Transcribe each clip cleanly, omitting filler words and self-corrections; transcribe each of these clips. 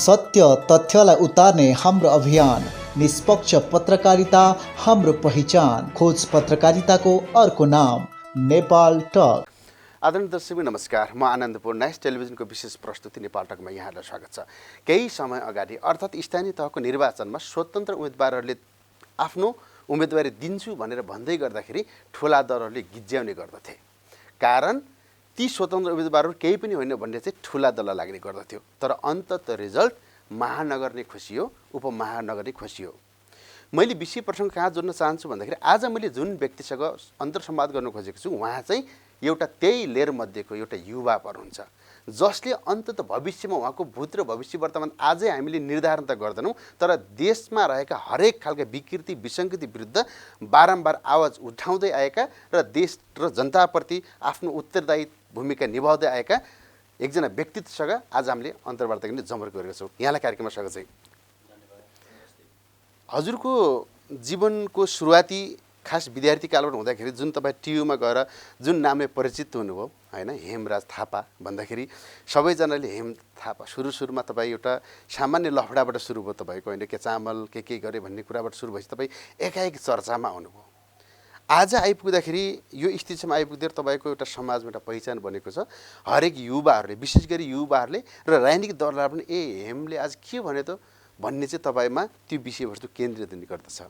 सत्य तथ्यलाई उतार्ने हाम्रो अभियान, निष्पक्ष पत्रकारिता हाम्रो पहिचान, खोज पत्रकारिताको अर्को नाम नेपाल टक। आदरणीय दर्शक नमस्कार, म आनन्दपुर न्यास टेलिभिजनको विशेष प्रस्तुति नेपाल टकमा यहाँलाई स्वागत छ। केही समय अगाडि अर्थात् स्थानीय तहको निर्वाचनमा स्वतन्त्र उम्मेदवारहरूले आफ्नो उम्मेदवारी दिन्छु भनेर भन्दै गर्दाखेरि ठुला दलहरूले गिज्याउने गर्दथे। कारण ती स्वतन्त्र उम्मेदवारहरू केही पनि होइन भन्ने चाहिँ ठुला दललाई लाग्ने गर्दथ्यो। तर अन्ततः रिजल्ट महानगर नै खुसी हो, उपमहानगर नै खुसी हो। मैले विषय प्रसङ्ग कहाँ जोड्न चाहन्छु भन्दाखेरि आज मैले जुन व्यक्तिसँग अन्तर्संवाद गर्न खोजेको छु उहाँ चाहिँ एउटा त्यही लेयर मध्येको एउटा युवा हुनुहुन्छ, जसले अन्ततः भविष्यमा उहाँको भूत र भविष्य वर्तमान आजै हामीले निर्धारण त गर्दैनौँ, तर देशमा रहेका हरेक खालका विकृति विसङ्गति विरुद्ध बारम्बार आवाज उठाउँदै आएका र देश र जनताप्रति आफ्नो उत्तरदायी भूमिका निभाउँदै आएका एकजना व्यक्तित्वसँग आज हामीले अन्तर्वार्ता गर्ने जमर्को गरेका छौँ। यहाँलाई कार्यक्रममा स्वागत छ। हजुरको जीवनको सुरुवाती खास विद्यार्थी कालबाट हुँदाखेरि जुन तपाईँ टियुमा गएर जुन नामले परिचित हुनुभयो होइन, हेमराज थापा भन्दाखेरि सबैजनाले हेम थापा सुरुमा तपाईँ एउटा सामान्य लफडाबाट सुरु भयो तपाईँको, होइन के चामल के गरे भन्ने कुराबाट सुरु भएपछि तपाईँ एकाएक चर्चामा आउनुभयो। आज आइपुग्दाखेरि यो स्थितिसम्म आइपुग्दै तपाईँको एउटा समाजमा एउटा पहिचान बनेको छ। हरेक युवाहरूले, विशेष गरी युवाहरूले र राजनीतिक दललाई पनि हेमले आज के भने त भन्ने चाहिँ तपाईँमा त्यो विषयवस्तु केन्द्रित हुने गर्दछ।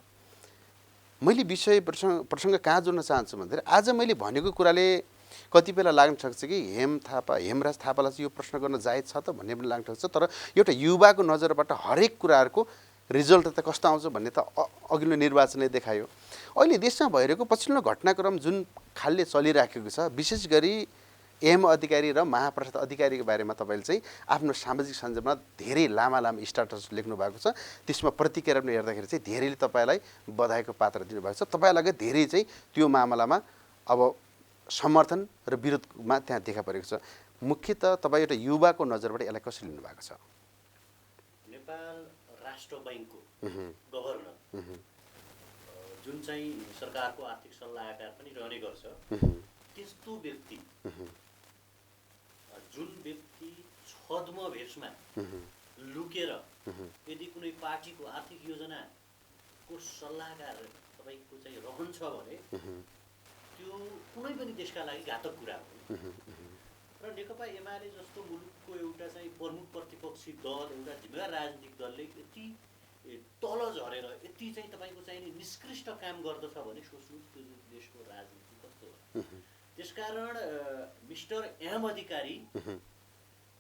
मैले विषय प्रसङ्ग कहाँ जोड्न चाहन्छु भन्दाखेरि आज मैले भनेको कुराले कति बेला लाग्न सक्छ कि हेमराज थापालाई चाहिँ यो प्रश्न गर्न जायज छ त भन्ने पनि लाग्न सक्छ। तर एउटा युवाको नजरबाट हरेक कुराहरूको रिजल्ट त कस्तो आउँछ भन्ने त अघिल्लो निर्वाचनले देखायो। अहिले देशमा भइरहेको पछिल्लो घटनाक्रम जुन खालले चलिराखेको छ, विशेष गरी एम अधिकारी र महाप्रसाद अधिकारीको बारेमा तपाईँले चाहिँ आफ्नो सामाजिक सञ्जालमा धेरै लामा स्ट्याटस लेख्नु भएको छ। त्यसमा प्रतिक्रिया पनि हेर्दाखेरि चाहिँ धेरैले तपाईँलाई बधाईको पात्र दिनुभएको छ। तपाईँलाई धेरै चाहिँ त्यो मामलामा अब समर्थन र विरोधमा त्यहाँ देखा परेको छ। मुख्यतः तपाईँ एउटा युवाको नजरबाट यसलाई कसरी लिनुभएको छ? नेपाल राष्ट्र बैङ्कको गभर्नर जुन चाहिँ सरकारको आर्थिक सल्लाहकार पनि रहने गर्छ, त्यस्तो व्यक्ति जुन व्यक्ति छद्म भेषमा लुकेर यदि कुनै पार्टीको आर्थिक योजनाको सल्लाहकार तपाईँको चाहिँ रहन्छ भने त्यो कुनै पनि देशका लागि घातक कुरा हो। र नेकपा एमाले जस्तो मुलुकको एउटा चाहिँ प्रमुख प्रतिपक्षी दल, एउटा जिम्मेवार राजनीतिक दलले यति तल झरेर यति चाहिँ तपाईँको चाहिँ निष्कृष्ट काम गर्दछ भने सोच्नुहोस् त्यो देशको राजनीति कस्तो हो। त्यसकारण मिस्टर एम अधिकारी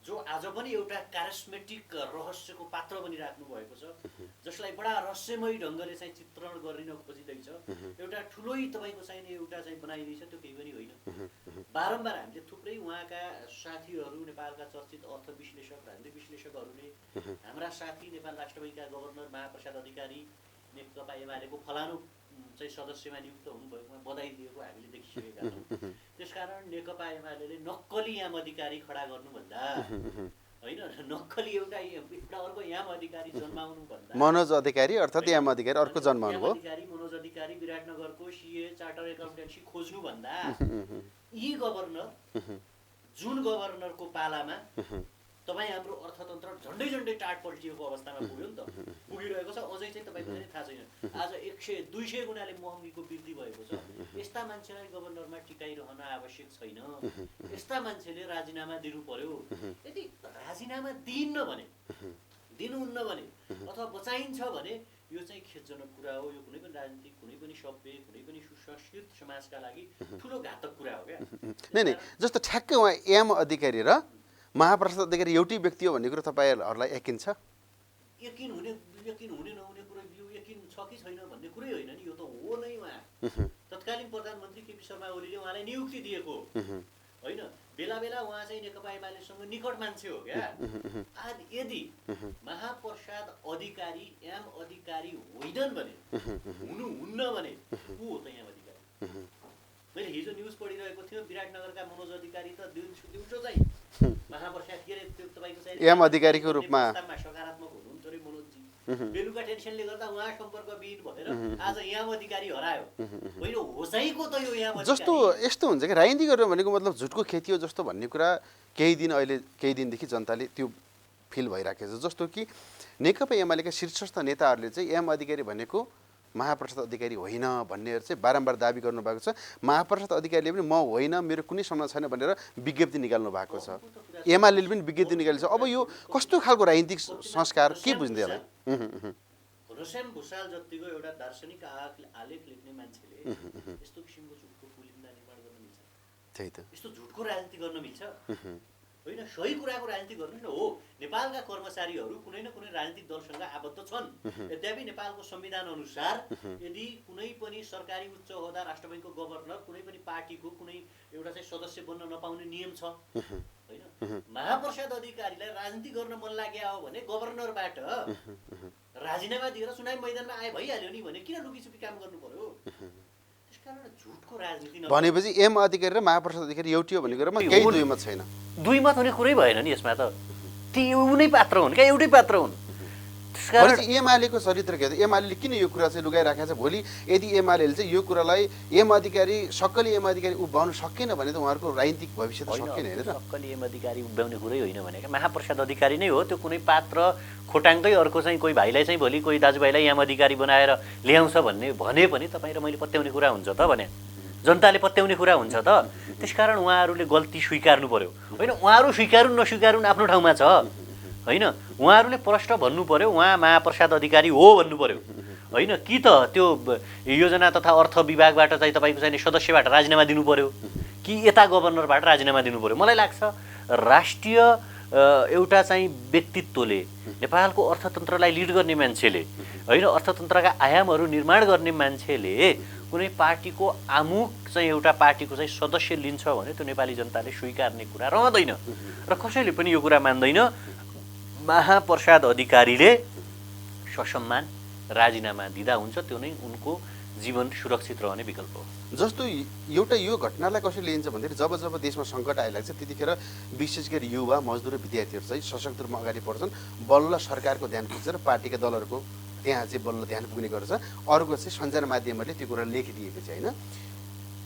जो आज पनि एउटा कारिस्मेटिक रहस्यको पात्र बनिराख्नु भएको छ, जसलाई बडा रहस्यमय ढङ्गले चाहिँ चित्रण गरिन खोजिँदैछ, एउटा ठुलै तपाईँको चाहिँ एउटा चाहिँ बनाइदिन्छ, त्यो केही पनि होइन। बारम्बार हामीले थुप्रै उहाँका साथीहरू, नेपालका चर्चित अर्थ विश्लेषक, राजनीतिक विश्लेषकहरूले हाम्रा साथी नेपाल राष्ट्र बैङ्कका गभर्नर महाप्रसाद अधिकारी नेकपा एमालेको फलानु चाहिँ सदस्यमा नियुक्त हुनुभएकोमा बधाई दिएको हामीले देखिसकेका छौँ। त्यसकारण नेकपा एमाले नक्कली याम अधिकारी खडा गर्नुभन्दा होइन, नक्कली एउटा अर्को याम अधिकारी जन्माउनु भन्दा मनोज अधिकारी अर्थात् याम अधिकारी अर्को जन्माउनु भयो। मनोज अधिकारी विराटनगरको सीए चार्टर एकाउन्टेन्सी खोज्नु भन्दा यी गभर्नर जुन गभर्नरको पालामा तपाईँ हाम्रो अर्थतन्त्र झन्डै टाट पल्टिएको अवस्थामा पुग्यो नि त, पुगिरहेको छ। अझै चाहिँ तपाईँको पनि थाहा छैन, आज 100-200 गुणाले महँगीको वृद्धि भएको छ। यस्ता मान्छेलाई गभर्नरमा टिकाइरहन आवश्यक छैन। यस्ता मान्छेले राजीनामा दिनु पर्यो। यदि राजीनामा दिनुहुन्न भने अथवा बचाइन्छ भने यो चाहिँ खेदजनक कुरा हो। यो कुनै पनि राजनीतिक, कुनै पनि सभ्य, कुनै पनि सुसंस्कृत समाजका लागि ठुलो घातक कुरा हो क्या। नै जस्तो ठ्याक्कै उहाँ एम अधिकारी र महाप्रसाद अधिकारी एउटै व्यक्ति हो भन्ने कुरो तपाईँहरूलाई यकिन छ? यकिन हुने नहुने कुरो, यो यकिन छ कि छैन भन्ने कुरै होइन नि, यो त हो नै। उहाँ तत्कालीन प्रधानमन्त्री केपी शर्मा ओलीले उहाँलाई नियुक्ति दिएको होइन। बेला बेला उहाँ चाहिँ नेकपा एमालेसँग निकट मान्छे हो क्या। आज यदि महाप्रसाद अधिकारी एम अधिकारी होइनन् भने, हुनुहुन्न भने को हो त एम अधिकारी? मैले हिजो न्युज पढिरहेको थियो, विराटनगरका मनोज अधिकारी त दिउँसो चाहिँ महाप्रसाद के अरे त्यो तपाईँको चाहिँ एम अधिकारीको रूपमा सकारात्मक हुनुहुन्छ अरे मनोजजी। बेलुका टेन्सनले गर्दा उहाँ सम्पर्कविहीन भएर आज याम अधिकारी हरायो। होइन हो चाहिँ को त यो याम अधिकारी? जस्तो यस्तो हुन्छ कि राजनीति गर्नु भनेको मतलब झुटको खेती हो जस्तो भन्ने कुरा केही दिनदेखि जनताले त्यो फिल भइराखेको छ। जस्तो कि नेकपा एमालेका शीर्षस्थ नेताहरूले चाहिँ एम अधिकारी भनेको महाप्रसाद अधिकारी होइन भन्नेहरू चाहिँ बारम्बार दाबी गर्नुभएको छ। महाप्रसाद अधिकारीले पनि म होइन, मेरो कुनै सम्बन्ध छैन भनेर विज्ञप्ति निकाल्नु भएको छ। एमाले पनि विज्ञप्ति निकालेको छ। अब यो कस्तो खालको राजनीतिक संस्कार के बुझ्दै होला? घनश्याम भुषाल जतिको एउटा दार्शनिक आलेख लेख्ने मान्छेले यस्तो किसिमको झुटको पुलिन्दा निर्माण गर्न मिल्छ? त्यही त, यस्तो झुटको राजनीति गर्न मिल्छ? होइन, सही कुराको राजनीति गर्नु न हो। नेपालका कर्मचारीहरू कुनै न कुनै राजनीतिक दलसँग आबद्ध छन्। यद्यपि नेपालको संविधान अनुसार यदि कुनै पनि सरकारी उच्च ओहदा राष्ट्र बैङ्कको गभर्नर कुनै पनि पार्टीको कुनै एउटा चाहिँ सदस्य बन्न नपाउने नियम छ होइन। महाप्रसाद अधिकारीलाई राजनीति गर्न मन लाग्यो हो भने गभर्नरबाट राजीनामा दिएर चुनावी मैदानमा आए भइहाल्यो नि भने किन लुकीछुपी काम गर्नु पर्यो? त्यसकारण झुटको राजनीति भनेपछि एम अधिकारी र महाप्रसाद अधिकारी एउटै हो भन्ने कुरामा केही दुईमत छैन। दुईमत हुने कुरै भएन नि यसमा त। ती उनै पात्र हुन् क्या, एउटै पात्र हुन्। भनेपछि एमालेको चरित्र के हो? एमाले किन यो कुरा चाहिँ लुगाइराखेको छ? भोलि यदि एमाले चाहिँ यो कुरालाई एम अधिकारी सक्कली एम अधिकारी उभ्याउन सकेन भने त उहाँहरूको राजनीतिक भविष्य त सकेन होइन त। सक्कली एम अधिकारी उभ्याउने कुरै होइन भनेको महाप्रसाद अधिकारी नै हो। त्यो कुनै पात्र खोटाङकै अर्को चाहिँ कोही भाइलाई चाहिँ भोलि कोही दाजुभाइलाई एम अधिकारी बनाएर ल्याउँछ भने पनि तपाईँ र मैले पत्याउने कुरा हुन्छ त भने, जनताले पत्याउने कुरा हुन्छ त। त्यसकारण उहाँहरूले गल्ती स्वीकार्नु पर्यो होइन। उहाँहरू स्वीकारुन् नस्वीकारुन् आफ्नो ठाउँमा छ होइन। उहाँहरूले प्रश्न भन्नु पर्यो, उहाँ महाप्रसाद अधिकारी हो भन्नु पर्यो होइन। कि त त्यो योजना तथा अर्थ विभागबाट चाहिँ तपाईँको चाहिँ सदस्यबाट राजीनामा दिनु पर्यो कि यता गभर्नरबाट राजीनामा दिनु पर्यो? मलाई लाग्छ राष्ट्रिय एउटा चाहिँ व्यक्तित्वले, नेपालको अर्थतन्त्रलाई लिड गर्ने मान्छेले होइन, अर्थतन्त्रका आयामहरू निर्माण गर्ने मान्छेले कुनै पार्टीको आमुख चाहिँ एउटा पार्टीको चाहिँ सदस्य लिन्छ भने त्यो नेपाली जनताले स्वीकार्ने कुरा रहँदैन र कसैले पनि यो कुरा मान्दैन। महाप्रसाद अधिकारीले ससम्मान राजीनामा दिँदा हुन्छ, त्यो नै उनको जीवन सुरक्षित रहने विकल्प हो। जस्तो एउटा यो घटनालाई कसरी लिन्छ भन्दाखेरि जब जब देशमा सङ्कट आइलाग्छ त्यतिखेर विशेष गरी युवा मजदुर र विद्यार्थीहरू चाहिँ सशक्त रूपमा अगाडि बढ्छन्। बल्ल सरकारको ध्यान पुग्छ र पार्टीका दलहरूको त्यहाँ चाहिँ बल्ल ध्यान पुग्ने गर्छ। अर्को चाहिँ सञ्चार माध्यमहरूले त्यो कुरा लेखिदिएपछि होइन।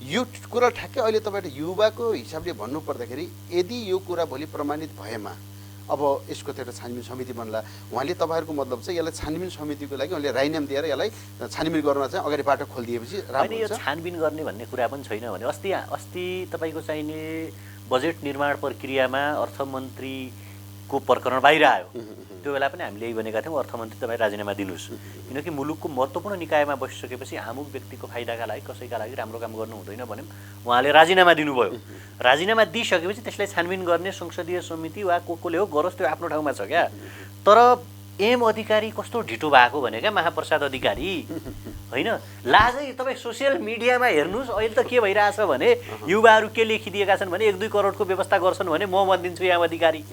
यो कुरा ठ्याक्कै अहिले तपाईँले युवाको हिसाबले भन्नुपर्दाखेरि यदि यो कुरा भोलि प्रमाणित भएमा अब यसको त एउटा छानबिन समिति बन्ला। उहाँले तपाईँहरूको मतलब चाहिँ यसलाई छानबिन समितिको लागि उहाँले राजीनामा दिएर यसलाई छानबिन गर्न चाहिँ अगाडि बाटो खोलिदिएपछि राम्रो हुन्छ। छानबिन गर्ने भन्ने कुरा पनि छैन भने अस्ति तपाईँको चाहिने बजेट निर्माण प्रक्रियामा अर्थमन्त्रीको प्रकरण बाहिर आयो। त्यो बेला पनि हामीले यही भनेका थियौँ, अर्थमन्त्री तपाईँ राजीनामा दिनुहोस्, किनकि मुलुकको महत्त्वपूर्ण निकायमा बसिसकेपछि आमुख व्यक्तिको फाइदाका लागि कसैका लागि राम्रो काम गर्नु हुँदैन भन्यौँ। उहाँले राजीनामा दिनुभयो। राजीनामा दिइसकेपछि त्यसलाई छानबिन गर्ने संसदीय समिति वा कोले हो गरोस्, त्यो आफ्नो ठाउँमा छ क्या। तर एम अधिकारी कस्तो ढिटो भएको भने क्या महाप्रसाद अधिकारी होइन। लाजै तपाईँ सोसियल मिडियामा हेर्नुहोस् अहिले त के भइरहेछ भने युवाहरू के लेखिदिएका छन् भने 1-2 करोडको व्यवस्था गर्छन् भने म दिन्छु याम अधिकारी।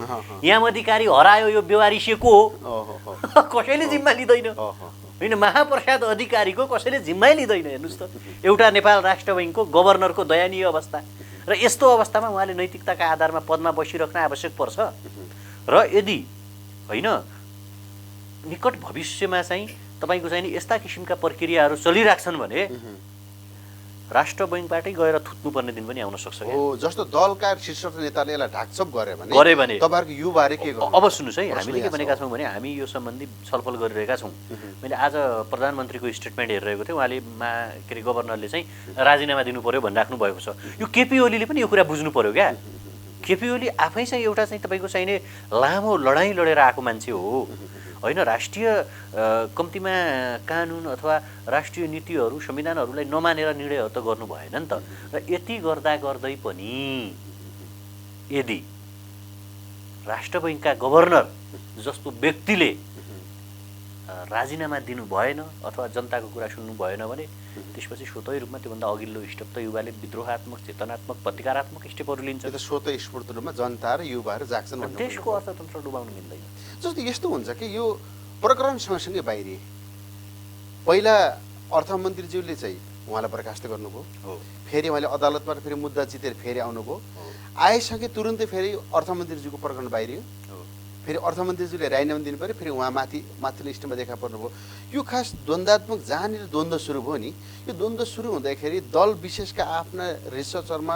याम अधिकारी हरायो यो बेवारिसिएको हो, कसैले जिम्मा लिँदैन होइन। महाप्रसाद अधिकारीको कसैले जिम्मै लिँदैन। हेर्नुहोस् त एउटा नेपाल राष्ट्र बैङ्कको गभर्नरको दयनीय अवस्था। र यस्तो अवस्थामा उहाँले नैतिकताका आधारमा पदमा बसिराख्न आवश्यक पर्छ। र यदि होइन निकट भविष्यमा चाहिँ तपाईँको चाहिँ यस्ता किसिमका प्रक्रियाहरू चलिराख्छन् भने राष्ट्र बैङ्कबाटै गएर थुत्नुपर्ने दिन पनि आउन सक्छ। जस्तो दलका शीर्ष नेताले यसलाई ढाकछोप गरे भने तपाईँहरूको युवाले के गर्नु? अब सुन्नुहोस् है, हामीले के भनेका छौँ भने हामी यो सम्बन्धी छलफल गरिरहेका छौँ। मैले आज प्रधानमन्त्रीको स्टेटमेन्ट हेरिरहेको थिएँ। उहाँले के अरे गभर्नरले चाहिँ राजीनामा दिनु पर्यो भनिराख्नु भएको छ। यो केपी ओलीले पनि यो कुरा बुझ्नु पर्यो क्या। केपी ओली आफै चाहिँ एउटा चाहिँ तपाईँको चाहिने लामो लडाइँ लडेर आएको मान्छे हो होइन। राष्ट्रिय कम्तीमा कानुन अथवा राष्ट्रिय नीतिहरू संविधानहरूलाई नमानेर निर्णयहरू त गर्नु भएन नि त। र यति गर्दा गर्दै पनि यदि राष्ट्र बैङ्कका गभर्नर जस्तो व्यक्तिले राजीनामा दिनु भएन अथवा जनताको कुरा सुन्नु भएन भने त्यसपछि स्वतः रूपमा त्योभन्दा अघिल्लो स्टेप त युवाले विद्रोहात्मक चेतनात्मक प्रतिकारात्मक स्टेपहरू लिन्छ। त्यो त स्वतः स्फूर्त रूपमा जनता र युवाहरू जाग्छन्। देशको अर्थतन्त्र डुबाउनु मिल्दैन। जस्तो यस्तो हुन्छ कि यो प्रकरण सँगसँगै बाहिरिए पहिला अर्थमन्त्रीज्यूले चाहिँ उहाँलाई बर्खास्त गर्नुभयो, फेरि उहाँले अदालतबाट फेरि मुद्दा जितेर फेरि आउनुभयो। आएसँगै तुरुन्तै फेरि अर्थमन्त्रीज्यूको प्रकरण बाहिरियो, फेरि अर्थमन्त्रीज्यूले राजीनामा दिनु पऱ्यो, फेरि उहाँ माथिल्लो स्टेजमा देखा पर्नुभयो। यो खास द्वन्द्वात्मक जहाँनिर द्वन्द्व सुरु भयो नि, यो द्वन्द्व सुरु हुँदाखेरि दल विशेषका आफ्ना रिसर्चरमा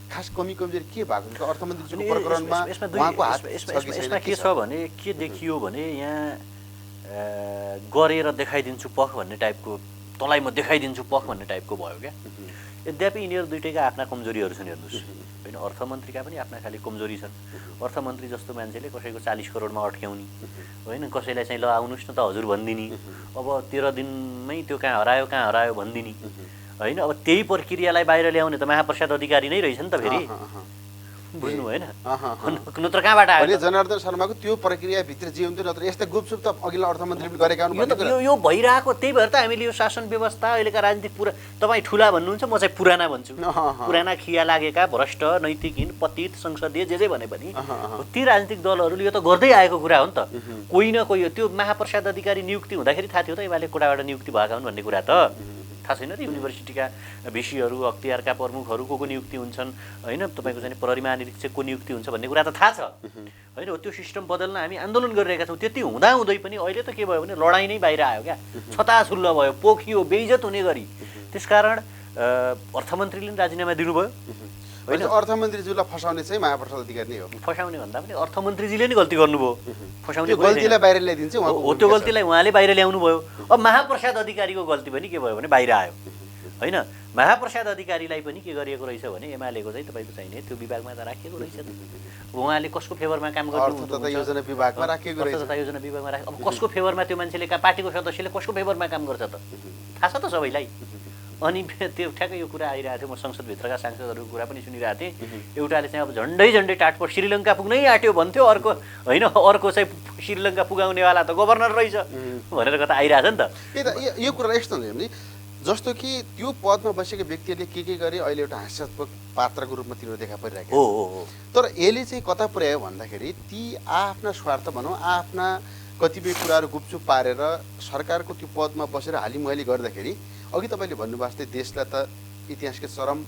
खास कमी कमजोरी के भएको छ अर्थमन्त्रीजीको प्रकरणमा उहाँको हात यसमा के छ भने के देखियो भने यहाँ गरेर देखाइदिन्छु पख भन्ने टाइपको तँलाई म देखाइदिन्छु पख भन्ने टाइपको भयो क्या। यद्यपि यिनीहरू दुइटैका आफ्ना कमजोरीहरू छन् हेर्नुहोस् होइन। अर्थमन्त्रीका पनि आफ्ना खाले कमजोरी छन्। अर्थमन्त्री जस्तो मान्छेले कसैको 40 करोडमा अट्क्याउने होइन, कसैलाई चाहिँ ल आउनुहोस् न त हजुर भनिदिने, अब 13 दिनमै त्यो कहाँ हरायो भनिदिने होइन। अब त्यही प्रक्रियालाई बाहिर ल्याउने त महाप्रसाद अधिकारी नै रहेछ नि त फेरि, बुझ्नु भएन? नत्र कहाँबाट आयो? जनार्दन शर्माको त्यो प्रक्रियाभित्र जे हुन्थ्यो, नत्र यस्तै गुपचुप त अघिल्लो अर्थमन्त्रीले गरेका हुन्। यो भइरहेको, त्यही भएर त हामीले यो शासन व्यवस्था अहिलेका राजनीतिक तपाईँ ठुला भन्नुहुन्छ, म चाहिँ पुराना भन्छु। पुराना खिया लागेका भ्रष्ट नैतिकहीन पतित संसदीय जे भने पनि ती राजनीतिक दलहरूले यो त गर्दै आएको कुरा हो नि त। कोही न कोही त्यो महाप्रसाद अधिकारी नियुक्ति हुँदाखेरि थाहा थियो त एमाले कोटाबाट नियुक्ति भएका हुन् भन्ने कुरा त थाहा छैन र? युनिभर्सिटीका भिसीहरू अख्तियारका प्रमुखहरू को नियुक्ति हुन्छन् होइन, तपाईँको चाहिँ प्रहरी महानिरीक्षकको नियुक्ति हुन्छ भन्ने कुरा त थाहा छ होइन। त्यो सिस्टम बदल्न हामी आन्दोलन गरिरहेका छौँ। त्यति हुँदाहुँदै पनि अहिले त के भयो भने लडाइँ नै बाहिर आयो क्या, छताछुल्ल भयो, पोखियो, बेइज्जत हुने गरी। त्यसकारण अर्थमन्त्रीले राजीनामा दिनुभयो होइन। अर्थमन्त्रीज्यूलाई फसाउने चाहिँ महाप्रसाद अधिकारी नै हो। फसाउने भन्दा पनि अर्थमन्त्रीजीले नै गल्ती गर्नुभयो। फसाउने गल्तीलाई बाहिर ल्याइदिन्छ हो, त्यो गल्तीलाई उहाँले बाहिर ल्याउनु भयो। अब महाप्रसाद अधिकारीको गल्ती पनि के भयो भने बाहिर आयो होइन। महाप्रसाद अधिकारीलाई पनि के गरिएको रहेछ भने एमालेको चाहिँ तपाईँको चाहिने त्यो विभागमा त राखिएको रहेछ। उहाँले कसको फेभरमा काम गर्नु, योजना विभागमा राखिएको रहेछ। योजना विभागमा राखेको, अब कसको फेभरमा त्यो मान्छेले पार्टीको सदस्यले कसको फेभरमा काम गर्छ त थाहा छ त सबैलाई। अनि त्यो ठ्याक्कै यो कुरा आइरहेको थियो, म संसदभित्रका सांसदहरूको कुरा पनि सुनिरहेको थिएँ। एउटाले चाहिँ अब झन्डै टाटपट श्रीलङ्का पुग्नै आँट्यो भन्थ्यो, अर्को होइन अर्को चाहिँ श्रीलङ्का पुगाउनेवाला त गभर्नर रहेछ भनेर कता आइरहेछ नि त। यो कुरा यस्तो हुन्छ भने जस्तो कि त्यो पदमा बसेको व्यक्तिले के गरे अहिले एउटा हास्यास्पद पात्रको रूपमा तिनीहरू देखा परिरहेको हो। तर यसले चाहिँ कता पुर्यायो भन्दाखेरि ती आफ्ना स्वार्थ भनौँ आफ्ना कतिपय कुराहरू गुपचुप पारेर सरकारको त्यो पदमा बसेर हालिमुहाली गर्दाखेरि अघि तपाईँले भन्नुभएको जस्तै देशलाई त इतिहासकै चरम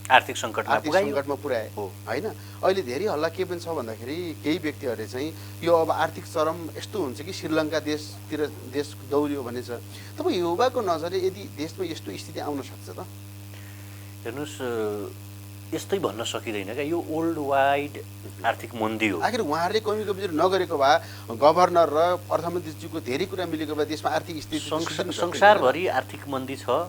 आर्थिक सङ्कटमा पुर्याए होइन। अहिले धेरै हल्ला के पनि छ भन्दाखेरि केही व्यक्तिहरूले चाहिँ यो अब आर्थिक चरम यस्तो हुन्छ कि श्रीलङ्का देश दौडियो भन्ने छ। तपाईँ युवाको नजरले यदि देशमा यस्तो स्थिति आउन सक्छ त? हेर्नुहोस् यस्तै भन्न सकिँदैन क्या, यो वर्ल्ड वाइड आर्थिक मन्दी हो। आखिर उहाँहरूले कमी कमजोरी नगरेको भए गभर्नर र अर्थमन्त्रीज्यूको धेरै कुरा मिलेको भए देशमा आर्थिक स्थिति संसारभरि आर्थिक मन्दी छ।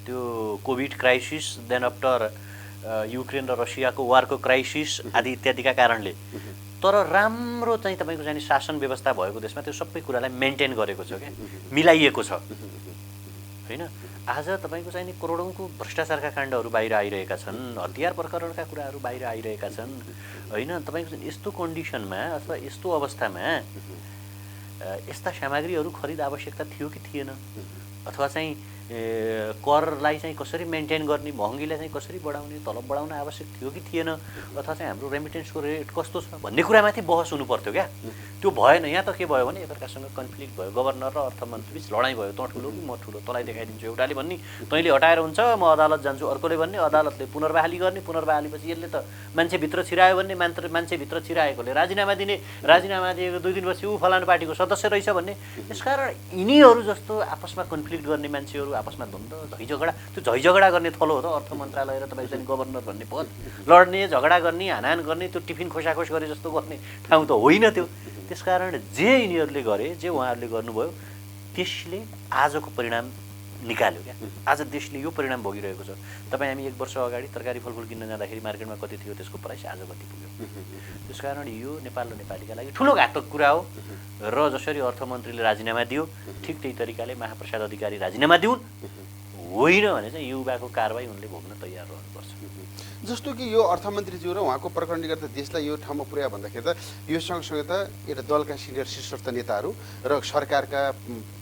त्यो Covid crisis, then after Ukraine र रसियाको वारको क्राइसिस आदि इत्यादिका कारणले। तर राम्रो चाहिँ तपाईँको चाहिँ शासन व्यवस्था भएको देशमा त्यो सबै कुरालाई मेन्टेन गरेको छ क्या, मिलाइएको छ होइन। आज तपाईँको चाहिँ करोडौँको भ्रष्टाचारका काण्डहरू बाहिर आइरहेका छन्, हतियार प्रकरणका कुराहरू बाहिर आइरहेका छन् होइन। तपाईँको चाहिँ यस्तो कन्डिसनमा अथवा यस्तो अवस्थामा यस्ता सामग्रीहरू खरिद आवश्यकता थियो कि थिएन, अथवा चाहिँ करलाई चाहिँ कसरी मेन्टेन गर्ने, महँगीलाई चाहिँ कसरी बढाउने, तलब बढाउन आवश्यक थियो कि थिएन, अथवा चाहिँ हाम्रो रेमिटेन्सको रेट कस्तो छ भन्ने कुरामाथि बहस हुनु पर्थ्यो क्या। त्यो भएन। यहाँ त के भयो भने एकअर्कासँग कन्फ्लिक्ट भयो, गभर्नर र अर्थमन्त्री बिच लडाइँ भयो। तँ ठुलो कि म ठुलो, तँलाई देखाइदिन्छु एउटाले भन्ने, तैँले हटाएर हुन्छ म अदालत जान्छु अर्कोले भन्ने, अदालतले पुनर्बहाली गर्ने, पुनर्बहालीपछि यसले त मान्छेभित्र छिरायो भन्ने, मान्छेभित्र छिराएकोले राजीनामा दिने, राजीनामा दिएको 2 दिनपछि ऊ फलानु पार्टीको सदस्य रहेछ भन्ने। त्यसकारण यिनीहरू जस्तो आपसमा कन्फ्लिक्ट गर्ने मान्छेहरू, आपसमा द्वन्द्व झैझगडा, त्यो झैझगडा गर्ने थलो हो त अर्थ मन्त्रालय र तपाईँको चाहिँ गभर्नर भन्ने पद। लड्ने, झगडा गर्ने, हानाहान गर्ने, त्यो टिफिन खोसाखोस गरे जस्तो गर्ने ठाउँ त होइन त्यो। त्यसकारण जे यिनीहरूले गरे, जे उहाँहरूले गर्नुभयो, त्यसले आजको परिणाम निकाल्यो क्या। आज देशले यो परिणाम भोगिरहेको छ। तपाईँ हामी 1 वर्ष अगाडि तरकारी फलफुल किन्न जाँदाखेरि मार्केटमा कति थियो त्यसको प्राइस, आज कति पुग्यो। त्यसकारण यो नेपाल र नेपालीका लागि ठुलो घातक कुरा हो। र जसरी अर्थमन्त्रीले राजीनामा दियो, ठिक त्यही तरिकाले महाप्रसाद अधिकारी राजीनामा दिउन्, होइन भने चाहिँ युवाको कारबाही उनले भोग्न तयार रहनुपर्छ। जस्तो कि यो अर्थमन्त्रीज्यू र उहाँको प्रकरणले गर्दा देशलाई यो ठाउँमा पुर्यायो भन्दाखेरि त यो सँगसँगै त एउटा दलका सिनियर शीर्षस्थ नेताहरू र सरकारका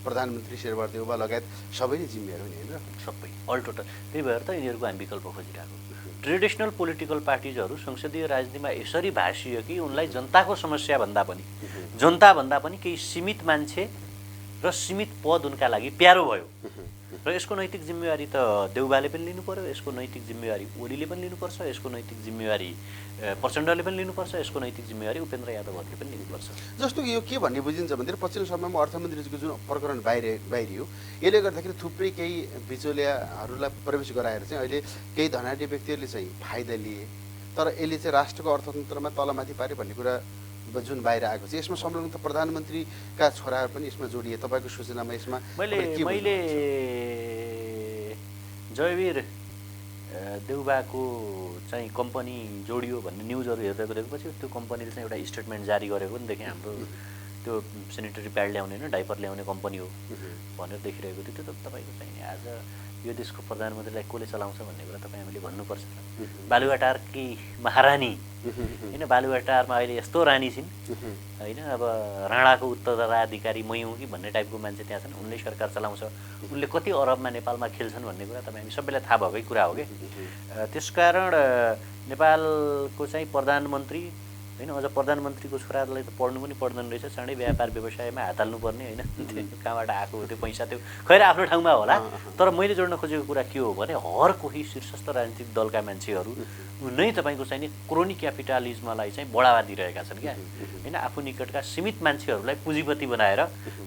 प्रधानमन्त्री शेरबहादुर देउवा लगायत सबै नै जिम्मेवार हुने होइन, सबै अल टोटल। त्यही भएर त यिनीहरूको हामी विकल्प खोजिरहेको। ट्रेडिसनल पोलिटिकल पार्टिजहरू संसदीय राजनीतिमा यसरी भाषियो कि उनलाई जनताको समस्या भन्दा पनि केही सीमित मान्छे र सीमित पद उनका लागि प्यारो भयो। र यसको नैतिक जिम्मेवारी त देउबाले पनि लिनु पर्यो, यसको नैतिक जिम्मेवारी ओलीले पनि लिनुपर्छ, यसको नैतिक जिम्मेवारी प्रचण्डले पनि लिनुपर्छ, यसको नैतिक जिम्मेवारी उपेन्द्र यादवहरूले पनि लिनुपर्छ। जस्तो कि यो के भन्ने बुझिन्छ भन्दाखेरि पछिल्लो समयमा अर्थमन्त्रीजीको जुन प्रकरण बाहिरियो, यसले गर्दाखेरि थुप्रै केही बिचौलियाहरूलाई प्रवेश गराएर चाहिँ अहिले केही धनाढ्य व्यक्तिहरूले चाहिँ फाइदा लिए। तर यसले चाहिँ राष्ट्रको अर्थतन्त्रमा तलमाथि पार्यो भन्ने कुरा जुन बाहिर आएको छ, यसमा संलग्न त प्रधानमन्त्रीका छोराहरू पनि यसमा जोडिए। तपाईँको सूचनामा यसमा मैले जयवीर देउबाको चाहिँ कम्पनी जोडियो भन्ने न्युजहरू हेर्दै गरेपछि त्यो कम्पनीले चाहिँ एउटा स्टेटमेन्ट जारी गरेको पनि देखेँ। हाम्रो त्यो सेनिटरी प्याड ल्याउने होइन, डाइपर ल्याउने कम्पनी हो भनेर देखिरहेको थियो। त्यो त तपाईँको चाहिँ आज यो देशको प्रधानमन्त्रीलाई कसले चलाउँछ भन्ने कुरा तपाईँ हामीले भन्नुपर्छ। बालुवाटारकी महारानी होइन, बालुवाटारमा अहिले यस्तो रानी छिन् होइन, अब राणाको उत्तराधिकारी मै हुँ कि भन्ने टाइपको मान्छे त्यहाँ छन्। उनले सरकार चलाउँछ, उनले कति अरबमा नेपालमा खेल्छन् भन्ने कुरा तपाईँ हामी सबैलाई थाहा भएकै कुरा हो कि। त्यसकारण नेपालको चाहिँ प्रधानमन्त्री होइन, अझ प्रधानमन्त्रीको छोरालाई त पढ्नु पनि पर्दैन रहेछ, चाँडै व्यापार व्यवसायमा हात हाल्नुपर्ने होइन। कहाँबाट आएको हो त्यो पैसा, त्यो खैर आफ्नो ठाउँमा होला। तर मैले जोड्न खोजेको कुरा के हो भने हर कोही शीर्षस्थ राजनीतिक दलका मान्छेहरू नै तपाईँको चाहिँ नि क्रोनी क्यापिटलिजमलाई चाहिँ बढावा दिइरहेका छन् क्या होइन। आफू निकटका सीमित मान्छेहरूलाई पुँजीपति बनाएर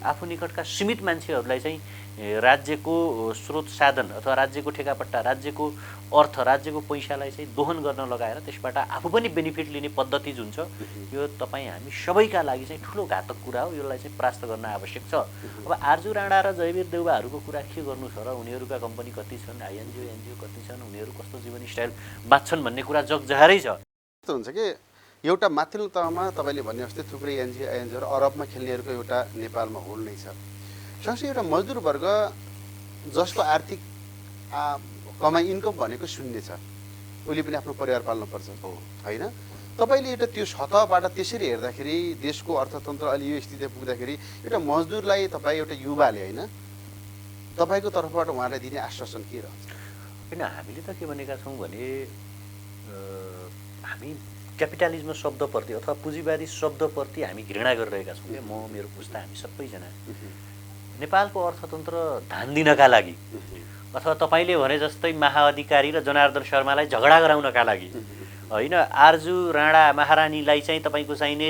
आफू निकटका सीमित मान्छेहरूलाई चाहिँ राज्यको स्रोत साधन अथवा राज्यको ठेकापट्टा, राज्यको अर्थ, राज्यको पैसालाई चाहिँ दोहन गर्न लगाएर त्यसबाट आफू पनि बेनिफिट लिने पद्धति जुन छ यो तपाईँ हामी सबैका लागि चाहिँ ठुलो घातक कुरा हो। यसलाई चाहिँ परास्त गर्न आवश्यक छ। अब आर्जु राणा र जयवीर देउबाहरूको कुरा के गर्नु छ र, उनीहरूका कम्पनी कति छन्, एनजिओ कति छन्, उनीहरू कस्तो जीवन स्टाइल बाँच्छन् भन्ने कुरा जगजाहेरै छ। यस्तो हुन्छ कि एउटा माथिल्लो तहमा तपाईँले भने जस्तै थुप्रै एनजिओहरू अरबमा खेल्नेहरूको एउटा नेपालमा होल नै छ। सँगसँगै एउटा मजदुर वर्ग जसको आर्थिक कमाइ इन्कम भनेको शून्य छ, उसले पनि आफ्नो परिवार पाल्नुपर्छ होइन। तपाईँले एउटा त्यो सतहबाट त्यसरी हेर्दाखेरि देशको अर्थतन्त्र अलि यो स्थिति पुग्दाखेरि एउटा मजदुरलाई तपाईँ एउटा युवाले होइन तपाईँको तर्फबाट उहाँलाई दिने आश्वासन के रहन्छ? होइन, हामीले त के भनेका छौँ भने हामी क्यापिटलिजम शब्दप्रति अथवा पुँजीवादी शब्दप्रति हामी घृणा गरिरहेका छौँ क्या। म, मेरो पुस्ता, हामी सबैजना नेपालको अर्थतन्त्र धान्दिनका लागि अथवा तपाईँले भने जस्तै महाअधिकारी र जनार्दन शर्मालाई झगडा गराउनका लागि होइन, आर्जु राणा महारानीलाई चाहिँ तपाईँको चाहिने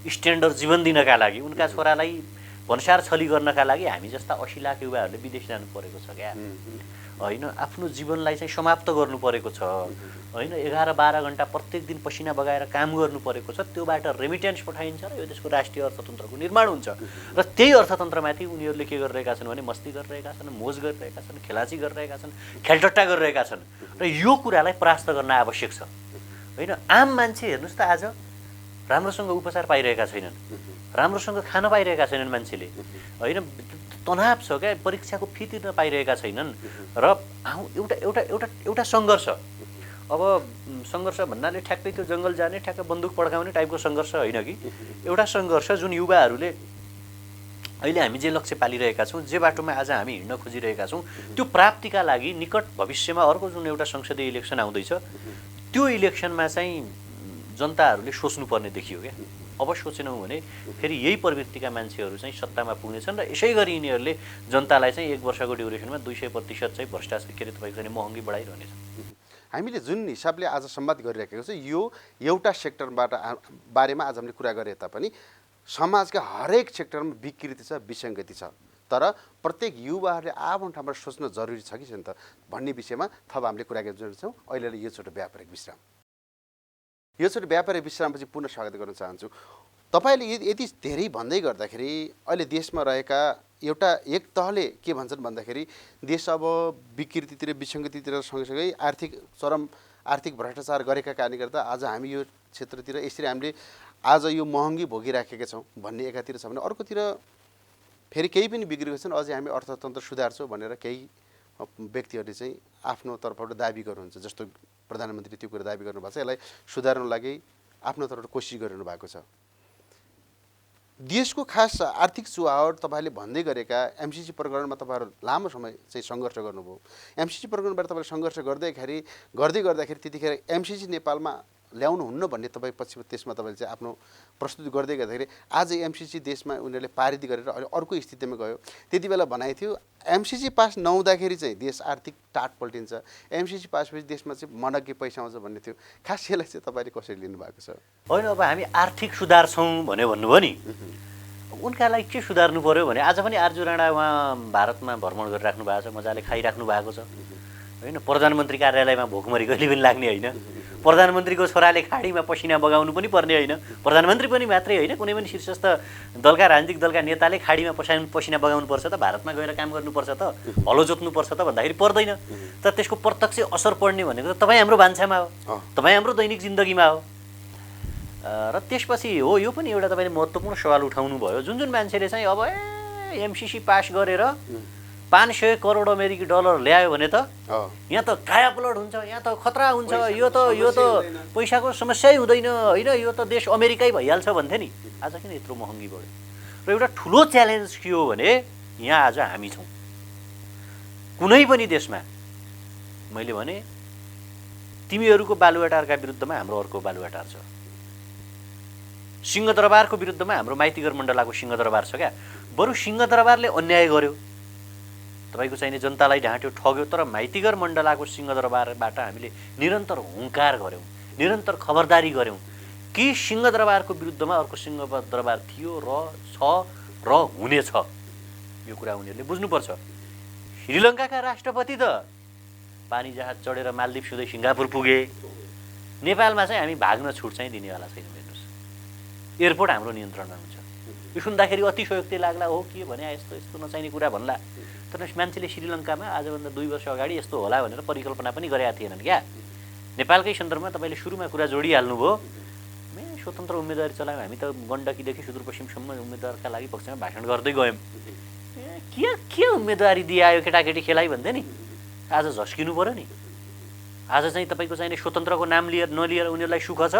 स्ट्यान्डर्ड जीवन दिनका लागि, उनका छोरालाई भन्सार छली गर्नका लागि हामी जस्ता 80 लाख युवाहरूले विदेश जानु परेको छ क्या होइन। आफ्नो जीवनलाई चाहिँ समाप्त गर्नु परेको छ होइन। 11-12 घन्टा प्रत्येक दिन पसिना बगाएर काम गर्नु परेको छ। त्योबाट रेमिटेन्स पठाइन्छ र यो देशको राष्ट्रिय अर्थतन्त्रको निर्माण हुन्छ। र त्यही अर्थतन्त्रमाथि उनीहरूले के गरिरहेका छन् भने मस्ती गरिरहेका छन्, मोज गरिरहेका छन्, खेलाची गरिरहेका छन्, खेलटट्टा गरिरहेका छन्। र यो कुरालाई परास्त गर्न आवश्यक छ होइन। आम मान्छे हेर्नुहोस् त आज राम्रोसँग उपचार पाइरहेका छैनन्, राम्रोसँग खान पाइरहेका छैनन् मान्छेले होइन। तनाव छ क्या, परीक्षाको फी तिर्न पाइरहेका छैनन्। र एउटा एउटा एउटा एउटा सङ्घर्ष, अब सङ्घर्ष भन्नाले ठ्याक्कै त्यो जङ्गल जाने, ठ्याक्कै बन्दुक पड्काउने टाइपको सङ्घर्ष होइन कि। एउटा सङ्घर्ष जुन युवाहरूले अहिले हामी जे लक्ष्य पालिरहेका छौँ, जे बाटोमा आज हामी हिँड्न खोजिरहेका छौँ, त्यो प्राप्तिका लागि निकट भविष्यमा अर्को जुन एउटा संसदीय इलेक्सन आउँदैछ, त्यो इलेक्सनमा चाहिँ जनताहरूले सोच्नुपर्ने देखियो क्या। अब सोचेनौँ भने फेरि यही प्रवृत्तिका मान्छेहरू चाहिँ सत्तामा पुग्नेछन् र यसै गरी यिनीहरूले जनतालाई चाहिँ 1 वर्षको ड्युरेसनमा 200% चाहिँ भ्रष्टाचार के अरे तपाईँको चाहिँ महँगी बढाइरहनेछ। हामीले जुन हिसाबले आज संवाद गरिरहेको छ यो एउटा सेक्टरबाट बारेमा आज हामीले कुरा गरे तापनि समाजका हरेक सेक्टरमा विकृति छ, विसङ्गति छ। तर प्रत्येक युवाहरूले आफ्नो ठाउँबाट सोच्न जरुरी छ कि छैन त भन्ने विषयमा थप हामीले कुरा गरिरहेछौँ। अहिले यो छोटो व्यापारिक विश्राम। यो छोटो व्यापारिक विश्रामपछि पुनः स्वागत गर्न चाहन्छु। तपाईँले यति धेरै भन्दै गर्दाखेरि अहिले देशमा रहेका एउटा एक तहले के भन्छन् भन्दाखेरि देश अब विकृतितिर, विसङ्गतितिर सँगसँगै चरम आर्थिक भ्रष्टाचार गरेका कारणले गर्दा आज हामी यो क्षेत्रतिर यसरी हामीले आज यो महँगी भोगिराखेका छौँ भन्ने एकातिर छ भने अर्कोतिर फेरि केही पनि बिग्रेको छैन, अझै हामी अर्थतन्त्र सुधार्छौँ भनेर केही व्यक्तिहरूले चाहिँ आफ्नो तर्फबाट दाबी गर्नुहुन्छ। जस्तो प्रधानमन्त्री त्यो कुरा दाबी गर्नुभएको छ, यसलाई सुधार्न लागि आफ्नो तर्फबाट कोसिस गरिरहनु भएको छ। देशको खास आर्थिक चुहावट तपाईँले भन्दै गरेका एमसिसी प्रकरणमा तपाईँहरू लामो समय चाहिँ सङ्घर्ष गर्नुभयो। एमसिसी प्रकरणबाट तपाईँले सङ्घर्ष गर्दै गर्दाखेरि त्यतिखेर एमसिसी नेपालमा ल्याउनुहुन्न भन्ने तपाईँ पछि त्यसमा तपाईँले चाहिँ आफ्नो प्रस्तुति गर्दै गर्दाखेरि आज एमसिसी देशमा उनीहरूले पारित गरेर अहिले अर्को स्थितिमा गयो। त्यति बेला भनाइ थियो एमसिसी पास नहुँदाखेरि चाहिँ देश आर्थिक टाट पल्टिन्छ, एमसिसी पास भएपछि देशमा चाहिँ मनग्गे पैसा आउँछ भन्ने थियो। खास यसलाई चाहिँ तपाईँले कसरी लिनुभएको छ? होइन, अब हामी आर्थिक सुधार्छौँ भन्नुभयो नि, उनका लागि के सुधार्नु पर्यो भने आज पनि आर्जु राणा उहाँ भारतमा भ्रमण गरिराख्नु भएको छ, मजाले खाइराख्नु भएको छ होइन। प्रधानमन्त्री कार्यालयमा भोकमरी कहिले पनि लाग्ने होइन। प्रधानमन्त्रीको छोराले खाडीमा पसिना बगाउनु पनि पर्ने होइन, प्रधानमन्त्री पनि मात्रै होइन, कुनै पनि शीर्षस्थ दलका राजनीतिक दलका नेताले खाडीमा पसिना बगाउनुपर्छ त, भारतमा गएर काम गर्नुपर्छ त, हलो जोत्नुपर्छ त भन्दाखेरि पर्दैन। तर त्यसको प्रत्यक्ष असर पर्ने भनेको त तपाईँ हाम्रो भान्सामा हो, तपाईँ हाम्रो दैनिक जिन्दगीमा हो। र त्यसपछि हो यो पनि एउटा तपाईँले महत्त्वपूर्ण सवाल उठाउनु भयो, जुन जुन मान्छेले चाहिँ अब एमसिसी पास गरेर 500 करोड अमेरिकी डलर ल्यायो भने त यहाँ त काया पलट हुन्छ, यहाँ त खतरा हुन्छ, यो त पैसाको समस्यै हुँदैन होइन, यो त देश अमेरिकै भइहाल्छ भन्थे नि। आज किन यत्रो महँगी बढ्यो? र एउटा ठुलो च्यालेन्ज के हो भने यहाँ आज हामी छौँ। कुनै पनि देशमा मैले भने तिमीहरूको बालुवाटारका विरुद्धमा हाम्रो अर्को बालुवाटार छ, सिंहदरबारको विरुद्धमा हाम्रो माइतीघर मण्डलाको सिंहदरबार छ क्या। बरु सिंहदरबारले अन्याय गर्यो, तपाईँको चाहिने जनतालाई ढाँट्यो, ठग्यो, तर माइतीघर मण्डलाको सिंहदरबारबाट हामीले निरन्तर हुङ्कार गऱ्यौँ, निरन्तर खबरदारी गऱ्यौँ कि सिंहदरबारको विरुद्धमा अर्को सिंहदरबार थियो र छ र हुनेछ। यो कुरा उनीहरूले बुझ्नुपर्छ। श्रीलङ्काका राष्ट्रपति त पानी जहाज चढेर मालदिप्स हुँदै सिङ्गापुर पुगे। नेपालमा चाहिँ हामी भाग्न छुट चाहिँ दिनेवाला छैनौँ। हेर्नुहोस्, एयरपोर्ट हाम्रो नियन्त्रणमा हुन्छ। यो सुन्दाखेरि अतिशयोक्ति लाग्ला, हो के भने यस्तो यस्तो नचाहिने कुरा भन्ला, तर मान्छेले श्रीलङ्कामा आजभन्दा 2 वर्ष अगाडि यस्तो होला भनेर परिकल्पना पनि गरेका थिएनन् क्या। नेपालकै सन्दर्भमा तपाईँले सुरुमा कुरा जोडिहाल्नुभयो, स्वतन्त्र उम्मेदवारी चलायौँ हामी त, गण्डकीदेखि सुदूरपश्चिमसम्म उम्मेदवारका लागि पक्षमा भाषण गर्दै गयौँ। के उम्मेदवारी दिए आयो केटाकेटी खेलाइ भन्थे नि, आज झस्किनु पऱ्यो नि। आज चाहिँ तपाईँको चाहिने स्वतन्त्रको नाम नलिएर उनीहरूलाई सुख छ।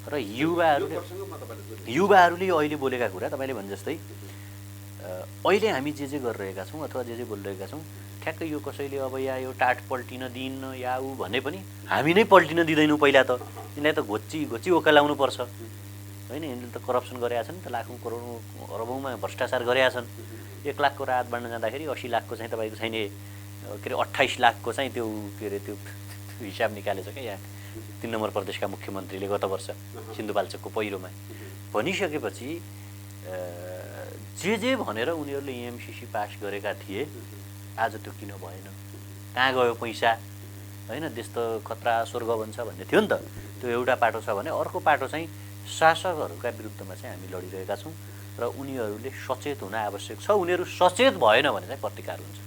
र युवाहरूले अहिले बोलेका कुरा तपाईँले भने जस्तै अहिले हामी जे गरिरहेका छौँ अथवा जे बोलिरहेका छौँ, ठ्याक्कै यो कसैले अब या यो टाट पल्टिन दिन्न या ऊ भने पनि हामी नै पल्टिन दिँदैनौँ। पहिला त यिनलाई त घोची ओकालाउनु पर्छ होइन। यिनले त करप्सन गरेका छन्, त लाखौँ करोडौँ अरबौँमा भ्रष्टाचार गरेका छन्। 1 लाखको राहत बाँड्न जाँदाखेरि 80 लाखको चाहिँ तपाईँको चाहिने के अरे 28 लाखको चाहिँ त्यो के अरे त्यो हिसाब निकालेछ क्या यहाँ 3 नम्बर प्रदेशका मुख्यमन्त्रीले गत वर्ष सिन्धुपाल्चोकको पहिरोमा। भनिसकेपछि जे भनेर उनीहरूले एमसिसी पास गरेका थिए आज त्यो किन भएन, कहाँ गयो पैसा होइन। देश त खतरा स्वर्ग बन्छ भन्ने थियो नि त। त्यो एउटा पाटो छ भने अर्को पाटो चाहिँ शासकहरूका विरुद्धमा चाहिँ हामी लडिरहेका छौँ र उनीहरूले सचेत हुन आवश्यक छ। उनीहरू सचेत भएन भने चाहिँ प्रतिकार हुन्छ।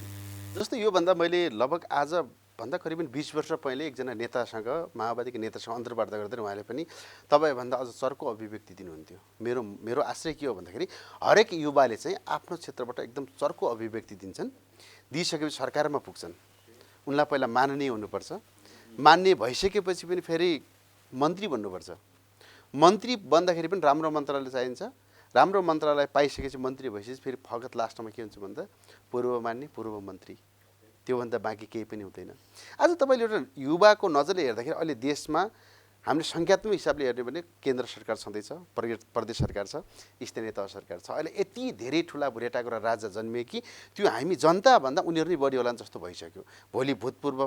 जस्तो योभन्दा मैले लगभग आजभन्दा करिबन 20 वर्ष पहिले एकजना नेतासँग, माओवादीको नेतासँग अन्तर्वार्ता गर्दै उहाँले पनि तपाईँभन्दा अझ चर्को अभिव्यक्ति दिनुहुन्थ्यो। मेरो आश्रय के हो भन्दाखेरि हरेक युवाले चाहिँ आफ्नो क्षेत्रबाट एकदम चर्को अभिव्यक्ति दिन्छन्, दिइसकेपछि सरकारमा पुग्छन्, उनलाई पहिला माननीय हुनुपर्छ, मान्य भइसकेपछि पनि फेरि मन्त्री बन्नुपर्छ। मन्त्री बन्दाखेरि पनि राम्रो मन्त्रालय चाहिन्छ, राम्रो मन्त्रालय पाइसकेपछि मन्त्री भइसकेपछि फेरि फगत लास्टमा के हुन्छ भन्दा पूर्व मान्य पूर्व मन्त्री, त्योभन्दा बाँकी केही पनि हुँदैन। आज तपाईँले एउटा युवाको नजरले हेर्दाखेरि अहिले देशमा हामीले सङ्ख्यात्मक हिसाबले हेर्ने भने केन्द्र सरकार छँदैछ, प्रदेश सरकार छ, स्थानीय तह सरकार छ। अहिले यति धेरै ठुला भुरेटाको र राजा जन्मिए कि त्यो हामी जनताभन्दा उनीहरू नै बढी होला जस्तो भइसक्यो। भोलि भूतपूर्व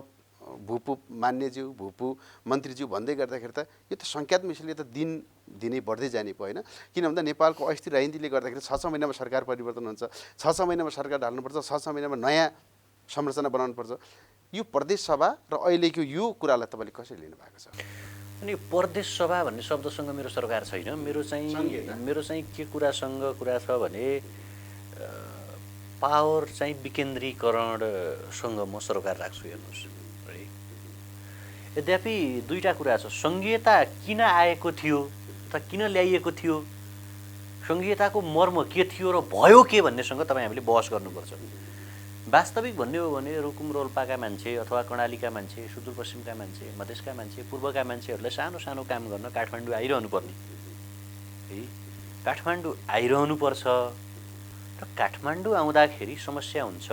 भूपू मान्यज्यू भूपू मन्त्रीज्यू भन्दै गर्दाखेरि त यो त सङ्ख्यात्मक हिसाबले त दिनै बढ्दै जाने पो होइन। किन भन्दा नेपालको अस्थिर राजनीतिले गर्दाखेरि 6 महिनामा सरकार परिवर्तन हुन्छ, 6 महिनामा सरकार ढाल्नुपर्छ, 6 महिनामा नयाँ संरचना बनाउनुपर्छ। यो प्रदेश सभा र अहिलेको यो कुरालाई तपाईँले कसरी लिनु भएको छ? अनि प्रदेश सभा भन्ने शब्दसँग मेरो सरकार छैन। मेरो चाहिँ के कुरासँग कुरा छ भने पावर चाहिँ विकेन्द्रीकरणसँग म सरकार राख्छु। हेर्नुहोस् है, यद्यपि दुईटा कुरा छ। सङ्घीयता किन आएको थियो अथवा किन ल्याइएको थियो, सङ्घीयताको मर्म के थियो र भयो के भन्नेसँग तपाईँ हामीले बहस गर्नुपर्छ। वास्तविक भन्ने हो भने रुकुम रोल्पाका मान्छे अथवा कर्णालीका मान्छे, सुदूरपश्चिमका मान्छे, मधेसका मान्छे, पूर्वका मान्छेहरूलाई सानो सानो काम गर्न काठमाडौँ आइरहनु पर्ने है। काठमाडौँ आइरहनु पर्छ र काठमाडौँ आउँदाखेरि समस्या हुन्छ,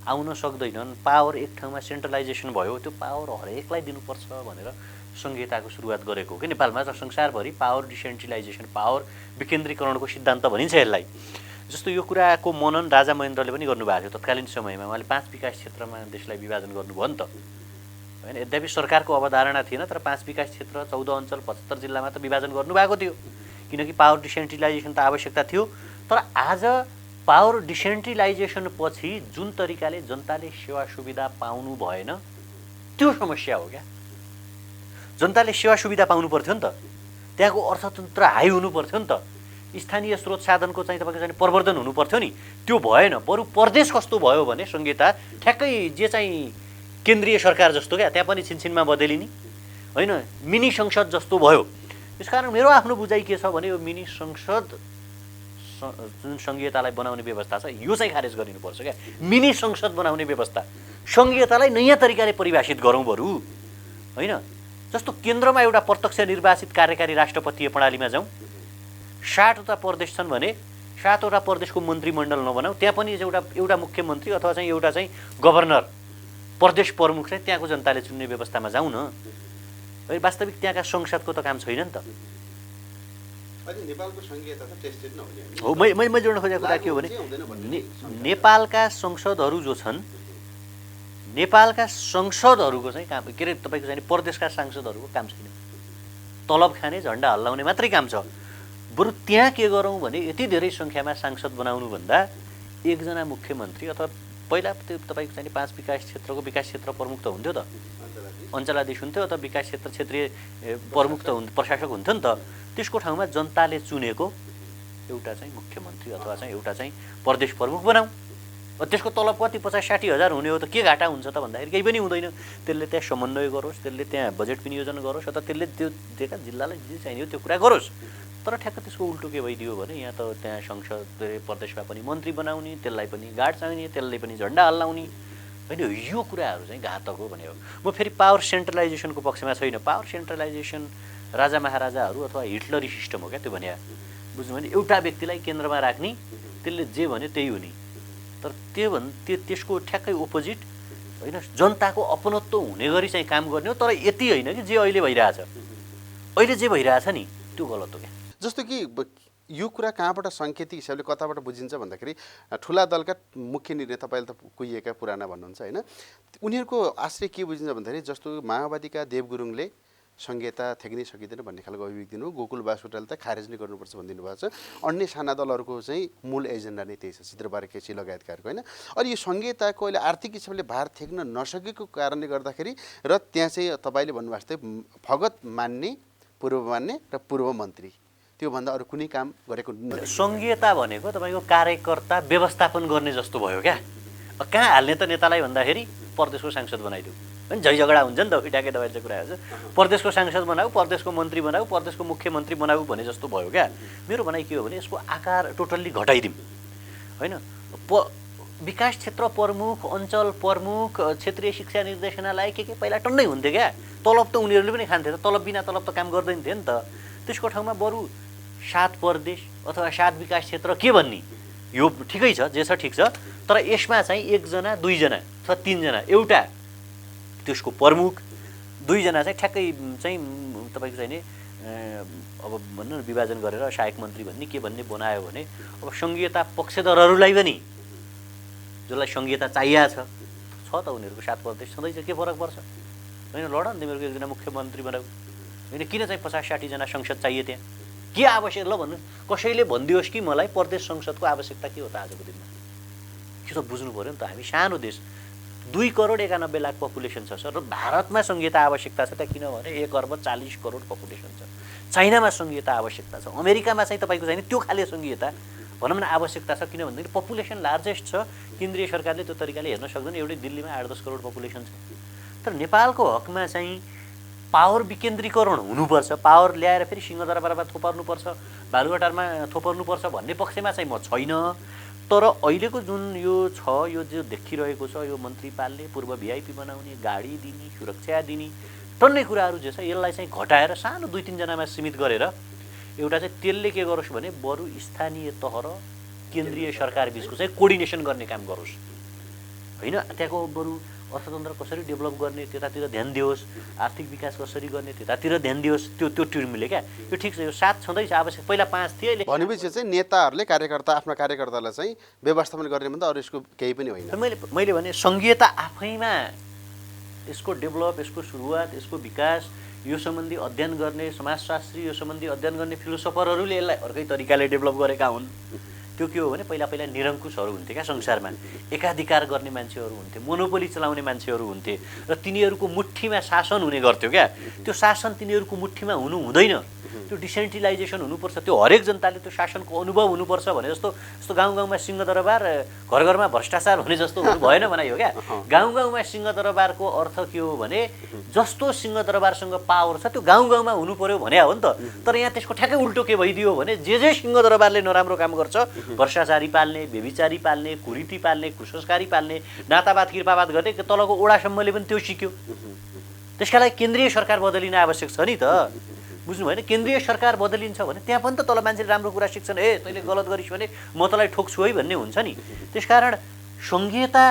आउन सक्दैनन्। पावर एक ठाउँमा सेन्ट्रलाइजेसन भयो, त्यो पावर हरेकलाई दिनुपर्छ भनेर सङ्घीयताको सुरुवात गरेको हो कि नेपालमा। र संसारभरि पावर डिसेन्ट्रलाइजेसन, पावर विकेन्द्रीकरणको सिद्धान्त भनिन्छ यसलाई। जस्तो यो कुराको मनन राजा महेन्द्रले पनि गर्नुभएको थियो तत्कालीन समयमा। उहाँले 5 विकास क्षेत्रमा देशलाई विभाजन गर्नुभयो नि त होइन। यद्यपि सरकारको अवधारणा थिएन, तर 5 विकास क्षेत्र 14 अञ्चल 75 जिल्लामा त विभाजन गर्नुभएको थियो, किनकि पावर डिसेन्ट्रलाइजेसन त आवश्यकता थियो। तर आज पावर डिसेन्ट्रलाइजेसन पछि जुन तरिकाले जनताले सेवा सुविधा पाउनु भएन त्यो समस्या हो क्या। जनताले सेवा सुविधा पाउनु पर्थ्यो नि त, त्यहाँको अर्थतन्त्र हाई हुनु पर्थ्यो नि त, स्थानीय स्रोत साधनको चाहिँ तपाईँको चाहिँ प्रवर्धन हुनु पर्थ्यो नि, त्यो भएन। बरु प्रदेश कस्तो भयो भने संहिता ठ्याक्कै जे चाहिँ केन्द्रीय सरकार जस्तो क्या, त्यहाँ पनि छिनछिनमा बदलिने होइन, मिनी संसद जस्तो भयो। त्यसकारण मेरो आफ्नो बुझाइ के छ भने यो मिनी संसद जुन संघीयतालाई बनाउने व्यवस्था छ यो चाहिँ खारेज गरिनुपर्छ क्या। मिनी संसद बनाउने व्यवस्था, संघीयतालाई नयाँ तरिकाले परिभाषित गरौँ बरु होइन। जस्तो केन्द्रमा एउटा प्रत्यक्ष निर्वाचित कार्यकारी राष्ट्रपतीय प्रणालीमा जाउँ, 60वटा प्रदेश छन् भने 7वटा प्रदेशको मन्त्रीमण्डल नबनाऊ, त्यहाँ पनि एउटा मुख्यमन्त्री अथवा चाहिँ एउटा चाहिँ गभर्नर प्रदेश प्रमुख चाहिँ त्यहाँको जनताले चुन्ने व्यवस्थामा जाउँ न। वास्तविक त्यहाँका संसदको त काम छैन नि त। हो, मैले जोड्न खोजेको कुरा के हो भने नेपालका संसदहरू जो छन्, नेपालका संसदहरूको चाहिँ काम के अरे तपाईँको चाहिँ प्रदेशका सांसदहरूको काम छैन, तलब खाने झन्डा हल्लाउने मात्रै काम छ। बरु त्यहाँ के गरौँ भने यति धेरै सङ्ख्यामा सांसद बनाउनुभन्दा एकजना मुख्यमन्त्री अथवा पहिला त्यो तपाईँको चाहिँ 5 विकास क्षेत्र प्रमुख त हुन्थ्यो त, अञ्चलाधीश हुन्थ्यो अथवा विकास क्षेत्र क्षेत्रीय प्रमुख त प्रशासक हुन्थ्यो नि त। त्यसको ठाउँमा जनताले चुनेको एउटा चाहिँ मुख्यमन्त्री अथवा चाहिँ एउटा चाहिँ प्रदेश प्रमुख बनाऊ। त्यसको तलब कति 50-60 हजार हुने हो त के घाटा हुन्छ त भन्दाखेरि केही पनि हुँदैन। त्यसले त्यहाँ समन्वय गरोस्, त्यसले त्यहाँ बजेट विनियोजन गरोस् अथवा त्यसले त्यो दिएका जिल्लालाई जे चाहिने हो त्यो कुरा गरोस्। तर ठ्याक्क त्यसको उल्टो के भइदियो भने यहाँ त त्यहाँ संसद प्रदेशमा पनि मन्त्री बनाउने, त्यसलाई पनि गार्ड चाहिने, त्यसले पनि झन्डा हल्लाउने होइन। यो कुराहरू चाहिँ घातक हो भने हो। म फेरि पावर सेन्ट्रलाइजेसनको पक्षमा छैन। पावर सेन्ट्रलाइजेसन राजा महाराजाहरू अथवा हिटलरी सिस्टम हो क्या त्यो भने, बुझ्नु भने एउटा व्यक्तिलाई केन्द्रमा राख्ने, त्यसले जे भन्यो त्यही हुने। तर त्यसको ठ्याक्कै अपोजिट होइन, जनताको अपनत्व हुने गरी चाहिँ काम गर्ने हो। तर यति होइन कि जे अहिले भइरहेछ, अहिले जे भइरहेछ नि त्यो गलत हो क्या। जस्तो कि यो कुरा कहाँबाट सङ्केतिक हिसाबले कताबाट बुझिन्छ भन्दाखेरि ठुला दलका मुख्य निर्णय तपाईँले त कुहिएका पुराना भन्नुहुन्छ होइन, उनीहरूको आश्रय के बुझिन्छ भन्दाखेरि जस्तो माओवादीका देव गुरुङले संहिता थ्याक्नै सकिँदैन भन्ने खालको अभिव्यक्ति दिनु, गोकुल बासुटाले त खारेज नै गर्नुपर्छ भनिदिनु भएको छ। अन्य साना दलहरूको चाहिँ मूल एजेन्डा नै त्यही छ, चित्रबारे केसी लगायतकाहरूको होइन। अनि यो संहिताको अहिले आर्थिक हिसाबले भार थ्याक्न नसकेको कारणले गर्दाखेरि र त्यहाँ चाहिँ तपाईँले भन्नुभएको जस्तै भगत मान्ने, पूर्व मान्ने र पूर्व मन्त्री, त्योभन्दा अरू कुनै काम गरेको संघीयता भनेको तपाईँको कार्यकर्ता व्यवस्थापन गर्ने जस्तो भयो क्या। कहाँ हाल्ने त नेतालाई भन्दाखेरि प्रदेशको सांसद बनाइदिऊ होइन, झै झगडा हुन्छ नि त ठ्याक्कै तपाईँले कुरा गर्छ। प्रदेशको सांसद बनाऊ, प्रदेशको मन्त्री बनाऊ, प्रदेशको मुख्यमन्त्री बनाऊ भने जस्तो भयो क्या। मेरो भनाइ के हो भने यसको आकार टोटल्ली घटाइदिउँ होइन। विकास क्षेत्र प्रमुख, अञ्चल प्रमुख, क्षेत्रीय शिक्षा निर्देशनालय के पहिला टन्नै हुन्थ्यो क्या। तलब त उनीहरूले पनि खान्थे, तलब बिना तलब त काम गर्दैन थियो नि त। त्यसको ठाउँमा बरु 7 प्रदेश अथवा 7 विकास क्षेत्र के भन्ने, यो ठिकै छ, जे छ ठिक छ। तर यसमा चाहिँ 1 जना 2 जना अथवा 3 जना एउटा त्यसको प्रमुख, 2 जना चाहिँ ठ्याक्कै चाहिँ तपाईँको चाहिँ नि अब भन्नु न विभाजन गरेर सहायक मन्त्री भन्ने के भन्ने बनायो भने अब संघीयता पक्षधरहरूलाई पनि जसलाई संघीयता चाहिएको छ त उनीहरूको 7 प्रदेश छँदैछ, के फरक पर्छ होइन। लड नि तिमीहरूको 1 जना मुख्यमन्त्री बनाऊ होइन, किन चाहिँ 50-60 जना संसद चाहिए त्यहाँ, के आवश्यक ल भन्नु। कसैले भनिदियोस् कि मलाई प्रदेश संसदको आवश्यकता के हो त आजको दिनमा, के त बुझ्नु पऱ्यो नि त। हामी सानो देश, 2 करोड 91 लाख पपुलेसन छ सर, र भारतमा संघीयता आवश्यकता छ त किनभने 1 अर्ब 40 करोड पपुलेसन छ। चाइनामा संघीयता आवश्यकता छ, अमेरिकामा चाहिँ तपाईँको चाहिँ त्यो खाले संघीयता भनौँ न आवश्यकता छ, किनभनेदेखि पपुलेसन लार्जेस्ट छ। केन्द्रीय सरकारले त्यो तरिकाले हेर्न सक्दैन, एउटै दिल्लीमा 8-10 करोड पपुलेसन छ। तर नेपालको हकमा चाहिँ पावर विकेन्द्रीकरण हुनुपर्छ, पावर ल्याएर फेरि सिंहदरबारमा थोपर्नुपर्छ, बालुवाटारमा थोपर्नुपर्छ भन्ने पक्षमा चाहिँ म छैन। तर अहिलेको जुन यो छ, यो जो देखिरहेको छ, यो मन्त्रीपालले पूर्व भिआइपी बनाउने, गाडी दिने, सुरक्षा दिने टन्नै कुराहरू जे छ यसलाई चाहिँ घटाएर सानो 2-3 जनामा सीमित गरेर एउटा चाहिँ त्यसले के गरोस् भने बरु स्थानीय तह र केन्द्रीय सरकार बिचको चाहिँ कोर्डिनेसन गर्ने काम गरोस् होइन। त्यहाँको बरु अर्थतन्त्र कसरी डेभलप गर्ने त्यतातिर ध्यान दियोस्, आर्थिक विकास कसरी गर्ने त्यतातिर ध्यान दियोस्, त्यो टिमले क्या। यो ठिक छ, यो 7 छँदैछ, आवश्यक पहिला 5 थिए। भनेपछि चाहिँ नेताहरूले आफ्ना कार्यकर्तालाई चाहिँ व्यवस्थापन गर्ने भन्दा अरू यसको केही पनि होइन। मैले भने संघीयता आफैमा यसको डेभलप, यसको सुरुवात, यसको विकास, यो सम्बन्धी अध्ययन गर्ने समाजशास्त्री, यो सम्बन्धी अध्ययन गर्ने फिलोसोफरहरूले यसलाई अर्कै तरिकाले डेभलप गरेका हुन्। त्यो के हो भने पहिला पहिला निरङ्कुशहरू हुन्थे क्या संसारमा, एकाधिकार गर्ने मान्छेहरू हुन्थे, मोनोपोली चलाउने मान्छेहरू हुन्थे र तिनीहरूको मुठ्ठीमा शासन हुने गर्थ्यो क्या। त्यो शासन तिनीहरूको मुठ्ठीमा हुनु हुँदैन, त्यो डिसेन्ट्रलाइजेसन हुनुपर्छ, त्यो हरेक जनताले त्यो शासनको अनुभव हुनुपर्छ भने जस्तो गाउँ गाउँमा सिंहदरबार घर घरमा भ्रष्टाचार हुने जस्तो हुनु भएन भनाइ हो क्या। गाउँ गाउँमा सिंहदरबारको अर्थ के हो भने जस्तो सिंहदरबारसँग पावर छ त्यो गाउँ गाउँमा हुनु पर्यो भने हो नि त। तर यहाँ त्यसको ठ्याक्कै उल्टो के भइदियो भने जे सिंहदरबारले नराम्रो काम गर्छ, भ्रष्टाचारी पाल्ने, व्यभिचारी पाल्ने, कुरीति पाल्ने, कुसंस्कारी पाल्ने, नातावाद किर्पावाद गर्ने तलको ओडासम्मले पनि त्यो सिक्यो। त्यसका लागि केन्द्रीय सरकार बदलिन आवश्यक छ नि त, बुझ्नु भएन? केन्द्रीय सरकार बदलिन्छ भने त्यहाँ पनि त तल मान्छेले राम्रो कुरा सिक्छन्, तैँले गलत गरिस् भने म तँलाई ठोक्छु है भन्ने हुन्छ नि। त्यसकारण सङ्घीयता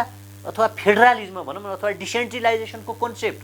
अथवा फेडरलिजम भनौँ न अथवा डिसेन्ट्रलाइजेसनको कन्सेप्ट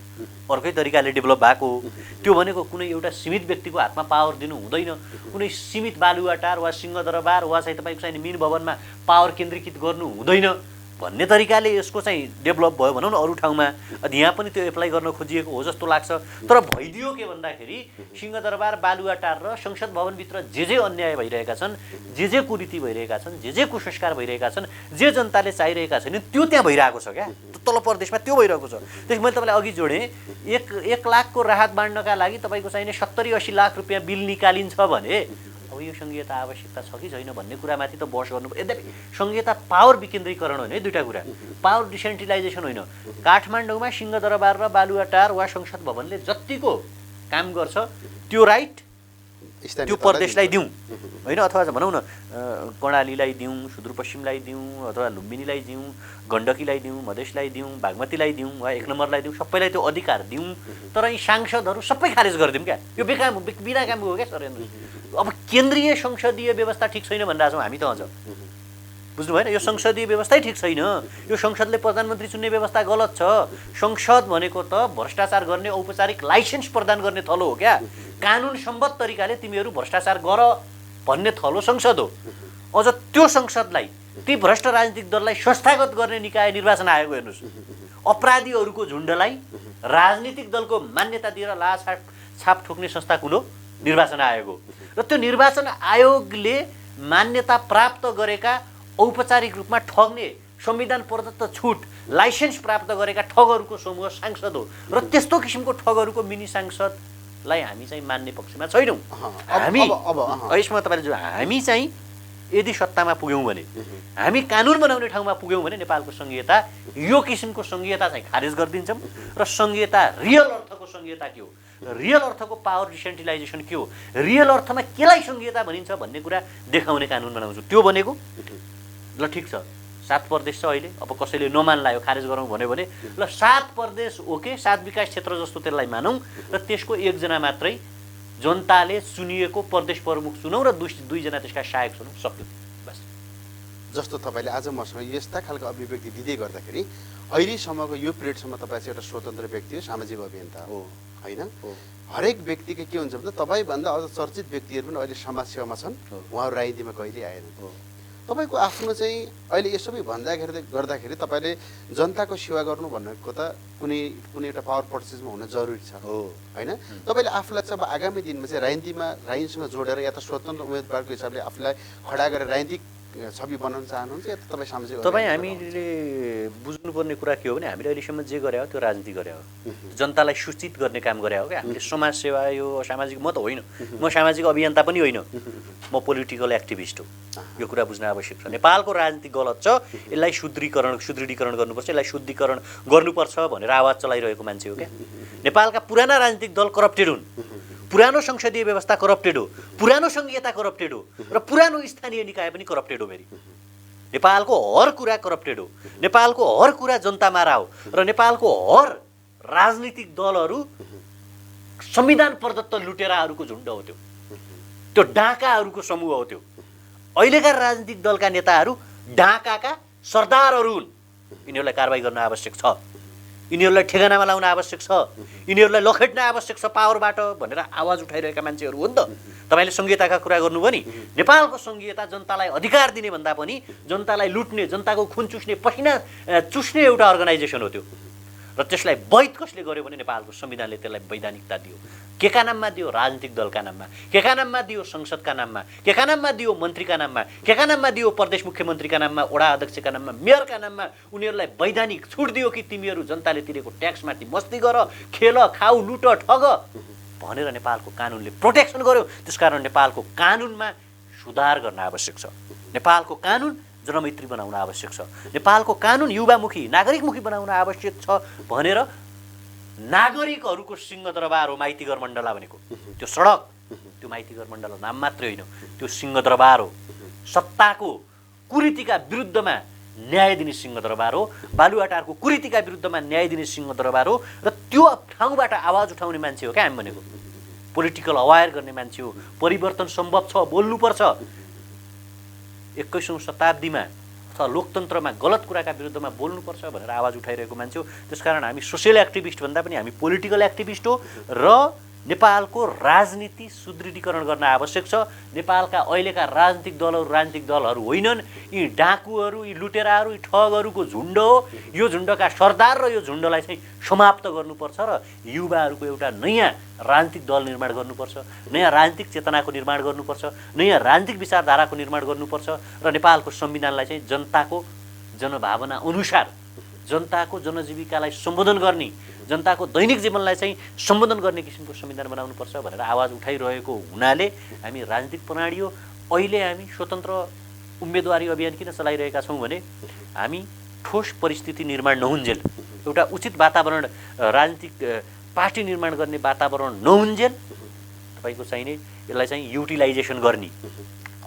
अर्कै तरिकाले डेभलप भएको हो। त्यो भनेको कुनै एउटा सीमित व्यक्तिको हातमा पावर दिनु हुँदैन, कुनै सीमित बालुवाटार वा सिंहदरबार वा चाहिँ तपाईँको चाहिँ मिन भवनमा पावर केन्द्रीकृत गर्नु हुँदैन भन्ने तरिकाले यसको चाहिँ डेभलप भयो भनौँ न अरू ठाउँमा। यहाँ पनि त्यो एप्लाई गर्न खोजिएको हो जस्तो लाग्छ। तर भइदियो के भन्दाखेरि सिंहदरबार, बालुवाटार र संसद भवनभित्र जे अन्याय भइरहेका छन्, जे कुरीति भइरहेका छन्, जे कुसंस्कार भइरहेका छन्, जे जनताले चाहिरहेका छैन त्यो त्यहाँ भइरहेको छ क्या। तल प्रदेशमा त्यो भइरहेको छ। त्यसो मैले तपाईँलाई अघि जोडेँ, एक लाखको राहत बाँड्नका लागि तपाईँको चाहिने 70-80 लाख रुपियाँ बिल निकालिन्छ भने अब यो सङ्घीयता आवश्यकता छ कि छैन भन्ने कुरामाथि त बहस गर्नु। यद्यपि सङ्घीयता पावर विकेन्द्रीकरण होइन है, दुईवटा कुरा, पावर डिसेन्ट्रलाइजेसन होइन। काठमाडौँमा सिंहदरबार र बालुवाटार वा संसद भवनले जतिको काम गर्छ त्यो राइट त्यो प्रदेशलाई दिउँ होइन, अथवा भनौँ न कर्णालीलाई दिउँ, सुदूरपश्चिमलाई दिउँ, अथवा लुम्बिनीलाई दिउँ, गण्डकीलाई दिउँ, मधेसलाई दिउँ, बागमतीलाई दिउँ वा 1 नम्बरलाई दिउँ, सबैलाई त्यो अधिकार दिउँ। तर यी सांसदहरू सबै खारेज गरिदिउँ क्या। यो बिना कामको हो क्या सरेन्द्र। अब केन्द्रीय संसदीय व्यवस्था ठिक छैन भनिरहेछौँ हामी त अझ, बुझ्नु भएन? यो संसदीय व्यवस्थै ठिक छैन। यो संसदले प्रधानमन्त्री चुन्ने व्यवस्था गलत छ। संसद भनेको त भ्रष्टाचार गर्ने औपचारिक लाइसेन्स प्रदान गर्ने थलो हो क्या। कानुन सम्बद्ध तरिकाले तिमीहरू भ्रष्टाचार गर भन्ने थलो संसद हो। अझ त्यो संसदलाई, ती भ्रष्ट राजनीतिक दललाई संस्थागत गर्ने निकाय निर्वाचन आयोग हेर्नुहोस्। अपराधीहरूको झुन्डलाई राजनीतिक दलको मान्यता दिएर छाप ठोक्ने संस्था कुन हो? निर्वाचन आयोग हो। र त्यो निर्वाचन आयोगले मान्यता प्राप्त गरेका औपचारिक रूपमा ठग्ने संविधान प्रदत्त छुट लाइसेन्स प्राप्त गरेका ठगहरूको समूह सांसद हो। र त्यस्तो किसिमको ठगहरूको मिनी सांसदलाई हामी चाहिँ मान्ने पक्षमा छैनौँ। हामी यसमा तपाईँले हामी चाहिँ यदि सत्तामा पुग्यौँ भने, हामी कानुन बनाउने ठाउँमा पुग्यौँ भने नेपालको संघीयता, यो किसिमको संघीयता चाहिँ खारेज गरिदिन्छौँ। र संघीयता रियल अर्थको संघीयता के हो, रियल अर्थको पावर डिसेन्ट्रलाइजेसन के हो, रियल अर्थमा केलाई संघीयता भनिन्छ भन्ने कुरा देखाउने कानुन बनाउँछु। त्यो भनेको ल ठिक छ, 7 प्रदेश छ अहिले, अब कसैले नमान्ला यो खारेज गरौँ भन्यो भने ल 7 प्रदेश ओके, 7 विकास क्षेत्र जस्तो त्यसलाई मानौँ र त्यसको 1 जना मात्रै जनताले चुनिएको प्रदेश प्रमुख चुनौँ र 2 जना त्यसका सहायक चुनौँ, सक्यो बस। जस्तो तपाईँले आज मसँग यस्ता खालको अभिव्यक्ति दिँदै गर्दाखेरि अहिलेसम्मको यो पिरियडसम्म तपाईँ चाहिँ एउटा स्वतन्त्र व्यक्ति हो, सामाजिक अभियन्ता हो होइन? हरेक व्यक्तिको के हुन्छ भने तपाईँभन्दा अझ चर्चित व्यक्तिहरू पनि अहिले समाजसेवामा छन्, उहाँहरू राजनीतिमा कहिले आएनन्। तपाईँको आफ्नो चाहिँ अहिले यो सबै गर्दाखेरि तपाईँले जनताको सेवा गर्नु भनेको त कुनै एउटा पावर पर्चेजमा हुन जरुरी छ होइन? तपाईँले आफूलाई चाहिँ अब आगामी दिनमा चाहिँ राजनीतिसँग जोडेर या त स्वतन्त्र उम्मेदवारको हिसाबले आफूलाई खडा गरेर राजनीतिक छवि बनाउन चाहनुहुन्छ या त तपाईँ सामाजिक? तपाईँ हामीले बुझ्नुपर्ने कुरा के हो भने हामीले अहिलेसम्म जे गरे हो त्यो राजनीति गरे हो, जनतालाई सूचित गर्ने काम गरे हो क्या हामीले। समाज सेवा यो सामाजिक म त होइन, म सामाजिक अभियन्ता पनि होइन, म पोलिटिकल एक्टिभिस्ट हो। यो कुरा बुझ्न आवश्यक छ। नेपालको राजनीति गलत छ, यसलाई सुदृढीकरण गर्नुपर्छ, यसलाई शुद्धिकरण गर्नुपर्छ भनेर आवाज चलाइरहेको मान्छे हो क्या। नेपालका पुराना राजनीतिक दल करप्टेड हुन्, पुरानो संसदीय व्यवस्था करप्टेड हो, पुरानो संघीयता करप्टेड हो र पुरानो स्थानीय निकाय पनि करप्टेड हो। फेरि नेपालको हर कुरा करप्टेड हो, नेपालको हर कुरा जनता मारा हो र नेपालको हर राजनीतिक दलहरू संविधान प्रदत्त लुटेराहरूको झुन्ड हो। त्यो डाकाहरूको समूह हो। त्यो अहिलेका राजनीतिक दलका नेताहरू डाकाका सरदारहरू हुन्। यिनीहरूलाई कारबाही गर्न आवश्यक छ, यिनीहरूलाई ठेगानामा लाउन आवश्यक छ, यिनीहरूलाई लखेट्न आवश्यक छ पावरबाट भनेर आवाज उठाइरहेका मान्छेहरू हो नि त। तपाईँले संघीयताका कुरा गर्नुभयो नि, नेपालको संघीयता जनतालाई अधिकार दिने भन्दा पनि जनतालाई लुट्ने, जनताको खुन चुस्ने, पसिना चुस्ने एउटा अर्गनाइजेसन हो त्यो। र त्यसलाई वैध कसले गर्यो भने नेपालको संविधानले त्यसलाई वैधानिकता दियो। केका नाममा दियो? राजनीतिक दलका नाममा। केका नाममा दियो? संसदका नाममा। केका नाममा दियो? मन्त्रीका नाममा। केका नाममा दियो? प्रदेश मुख्यमन्त्रीका नाममा, वडा अध्यक्षका नाममा, मेयरका नाममा। उनीहरूलाई वैधानिक छुट दियो कि तिमीहरू जनताले तिरेको ट्याक्समाथि मस्ती गर, खेल, खाऊ, लुट, ठग भनेर नेपालको कानुनले प्रोटेक्सन गर्यो। त्यसकारण नेपालको कानुनमा सुधार गर्न आवश्यक छ। नेपालको कानुन जनमैत्री बनाउन आवश्यक छ। नेपालको कानुन युवामुखी, नागरिकमुखी बनाउन आवश्यक छ भनेर नागरिकहरूको सिंहदरबार हो माइतीघर मण्डला भनेको। त्यो सडक, त्यो माइतीघर मण्डला नाम मात्रै होइन, त्यो सिंहदरबार हो। सत्ताको कुरीतिका विरुद्धमा न्याय दिने सिंहदरबार हो। बालुवाटारको कुरीतिका विरुद्धमा न्याय दिने सिंहदरबार हो। र त्यो ठाउँबाट आवाज उठाउने मान्छे हो क्या हामी भनेको। पोलिटिकल अवायर गर्ने मान्छे हो। परिवर्तन सम्भव छ, बोल्नुपर्छ। 21औं शताब्दीमा अथवा लोकतन्त्रमा गलत कुराका विरुद्धमा बोल्नुपर्छ भनेर आवाज उठाइरहेको मान्छे हो। त्यसकारण हामी सोसियल एक्टिभिस्ट भन्दा पनि हामी पोलिटिकल एक्टिभिस्ट हो र नेपालको राजनीति सुदृढीकरण गर्न आवश्यक छ। नेपालका अहिलेका राजनीतिक दलहरू होइनन्, यी डाकुहरू, यी लुटेराहरू, यी ठगहरूको झुन्ड हो। यो झुन्डका सरदार र यो झुन्डलाई चाहिँ समाप्त गर्नुपर्छ र युवाहरूको एउटा नयाँ राजनीतिक दल निर्माण गर्नुपर्छ, नयाँ राजनीतिक चेतनाको निर्माण गर्नुपर्छ, नयाँ राजनीतिक विचारधाराको निर्माण गर्नुपर्छ र नेपालको संविधानलाई चाहिँ जनताको जनभावना अनुसार, जनताको जनजीविकालाई सम्बोधन गर्ने, जनताको दैनिक जीवनलाई चाहिँ सम्बोधन गर्ने किसिमको संविधान बनाउनुपर्छ भनेर आवाज उठाइरहेको हुनाले हामी राजनीतिक प्रणाली हो। अहिले हामी स्वतन्त्र उम्मेदवारी अभियान किन चलाइरहेका छौँ भने हामी ठोस परिस्थिति निर्माण नहुन्जेल, एउटा उचित वातावरण, राजनीतिक पार्टी निर्माण गर्ने वातावरण नहुन्जेल तपाईँको चाहिने यसलाई चाहिँ युटिलाइजेसन गर्ने,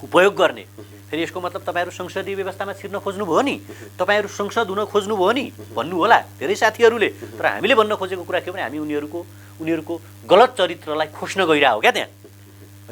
उपयोग गर्ने। फेरि यसको मतलब तपाईँहरू संसदीय व्यवस्थामा छिर्न खोज्नुभयो नि, तपाईँहरू संसद हुन खोज्नुभयो नि भन्नु होला धेरै साथीहरूले। तर हामीले भन्न खोजेको कुरा के भने हामी उनीहरूको गलत चरित्रलाई खोज्न गइरहेको हो क्या त्यहाँ,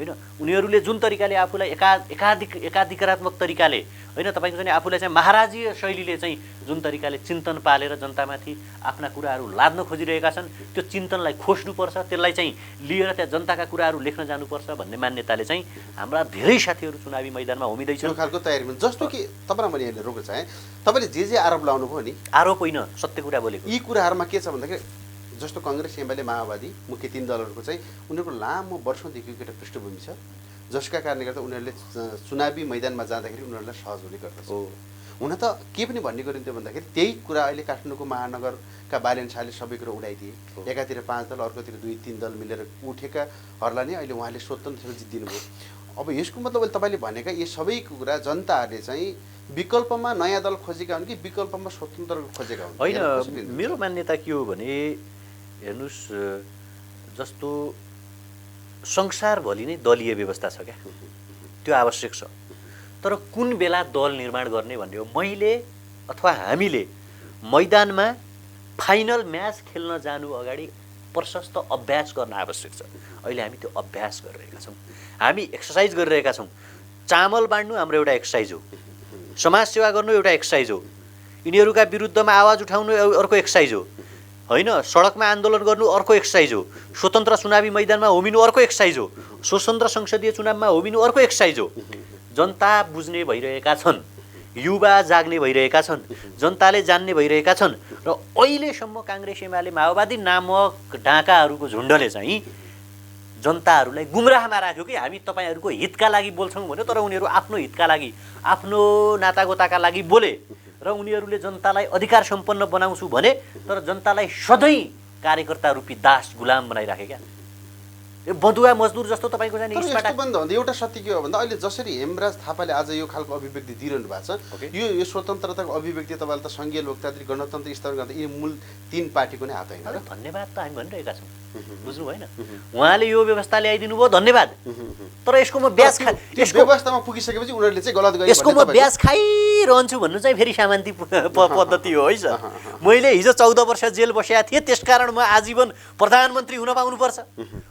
होइन? उनीहरूले जुन तरिकाले आफूलाई एकाधिकारात्मक तरिकाले, होइन, तपाईँको चाहिँ आफूलाई चाहिँ महाराजीय शैलीले चाहिँ जुन तरिकाले चिन्तन पालेर जनतामाथि आफ्ना कुराहरू लाद्न खोजिरहेका छन्, त्यो चिन्तनलाई खोज्नुपर्छ, त्यसलाई चाहिँ लिएर त्यहाँ जनताका कुराहरू लेख्न जानुपर्छ भन्ने मान्यताले चाहिँ हाम्रा धेरै साथीहरू चुनावी मैदानमा होमिँदैछन्। त्यो खालको तयारीमा जस्तो कि तपाईँलाई मैले यहाँ रोक्न चाहेँ, तपाईँले जे आरोप लाउनुभयो नि, आरोप होइन, सत्य कुरा बोलेको। यी कुराहरूमा के छ भन्दाखेरि जस्तो कङ्ग्रेस, एमाले, माओवादी मुख्य तीन दलहरूको चाहिँ उनीहरूको लामो वर्षौँदेखिको एउटा पृष्ठभूमि छ, जसका कारणले गर्दा उनीहरूले चुनावी मैदानमा जाँदाखेरि उनीहरूलाई सहज हुने गर्दछ। हुन त के पनि भन्ने गरिन्थ्यो भन्दाखेरि त्यही कुरा अहिले काठमाडौँको महानगरका बालेन शाहले सबै कुरा उडाइदिए। एकातिर 5 दल, अर्कोतिर 2-3 दल मिलेर उठेकाहरूलाई नै अहिले उहाँले स्वतन्त्र जित्दिनु भयो। अब यसको मतलब अहिले तपाईँले भनेका यी सबै कुरा जनताहरूले चाहिँ विकल्पमा नयाँ दल खोजेका हुन् कि विकल्पमा स्वतन्त्र खोजेका हुन्? होइन, मेरो मान्यता के हो भने हेर्नुहोस्, जस्तो संसारभरि नै दलीय व्यवस्था छ क्या, त्यो आवश्यक छ। तर कुन बेला दल निर्माण गर्ने भन्ने हो, मैले अथवा हामीले मैदानमा फाइनल म्याच खेल्न जानु अगाडि प्रशस्त अभ्यास गर्न आवश्यक छ। अहिले हामी त्यो अभ्यास गरिरहेका छौँ, हामी एक्सर्साइज गरिरहेका छौँ। चामल बाँड्नु हाम्रो एउटा एक्सर्साइज हो, समाजसेवा गर्नु एउटा एक्सर्साइज हो, यिनीहरूका विरुद्धमा आवाज उठाउनु अर्को एक्सर्साइज हो, होइन, सडकमा आन्दोलन गर्नु अर्को एक्सर्साइज हो, स्वतन्त्र चुनावी मैदानमा होमिनु अर्को एक्सर्साइज हो, स्वतन्त्र संसदीय चुनावमा होमिनु अर्को एक्सर्साइज हो। जनता बुझ्ने भइरहेका छन्, युवा जाग्ने भइरहेका छन्, जनताले जान्ने भइरहेका छन् र अहिलेसम्म काङ्ग्रेस, एमाले, माओवादी नामक डाँकाहरूको झुन्डले चाहिँ जनताहरूलाई गुमराहमा राख्यो कि हामी तपाईँहरूको हितका लागि बोल्छौँ भन्यो। तर उनीहरू आफ्नो हितका लागि, आफ्नो नातागोताका लागि बोले र उनीहरूले जनतालाई अधिकार सम्पन्न बनाउँछु भने तर जनतालाई सधैँ कार्यकर्ता रूपी दास गुलाम बनाइराखे क्या। यो बदुवा मजदुर जस्तो तपाईँको चाहिँ एउटा सत्य के हो भन्दा अहिले जसरी हेमराज थापाले आज यो खालको अभिव्यक्ति दिइरहनु भएको छ, यो स्वतन्त्रताको अभिव्यक्ति तपाईँले त सङ्घीय लोकतान्त्रिक गणतन्त्र स्तरमा गर्दा यी मूल 3 पार्टीको नै हात होइन र? धन्यवाद त हामी भनिरहेका छौँ, बुझ्नु भएन? उहाँले यो व्यवस्था ल्याइदिनु भयो, धन्यवाद। तर यसको म ब्याज व्यवस्थामा पुगिसकेपछि उनीहरूले चाहिँ गलत गरे, यसको म ब्याज खाइरहन्छु भन्नु चाहिँ फेरि सामान्ती पद्धति हो है सर। मैले हिजो 14 वर्ष जेल बसेका थिएँ, त्यसकारण म आजीवन प्रधानमन्त्री हुन पाउनुपर्छ।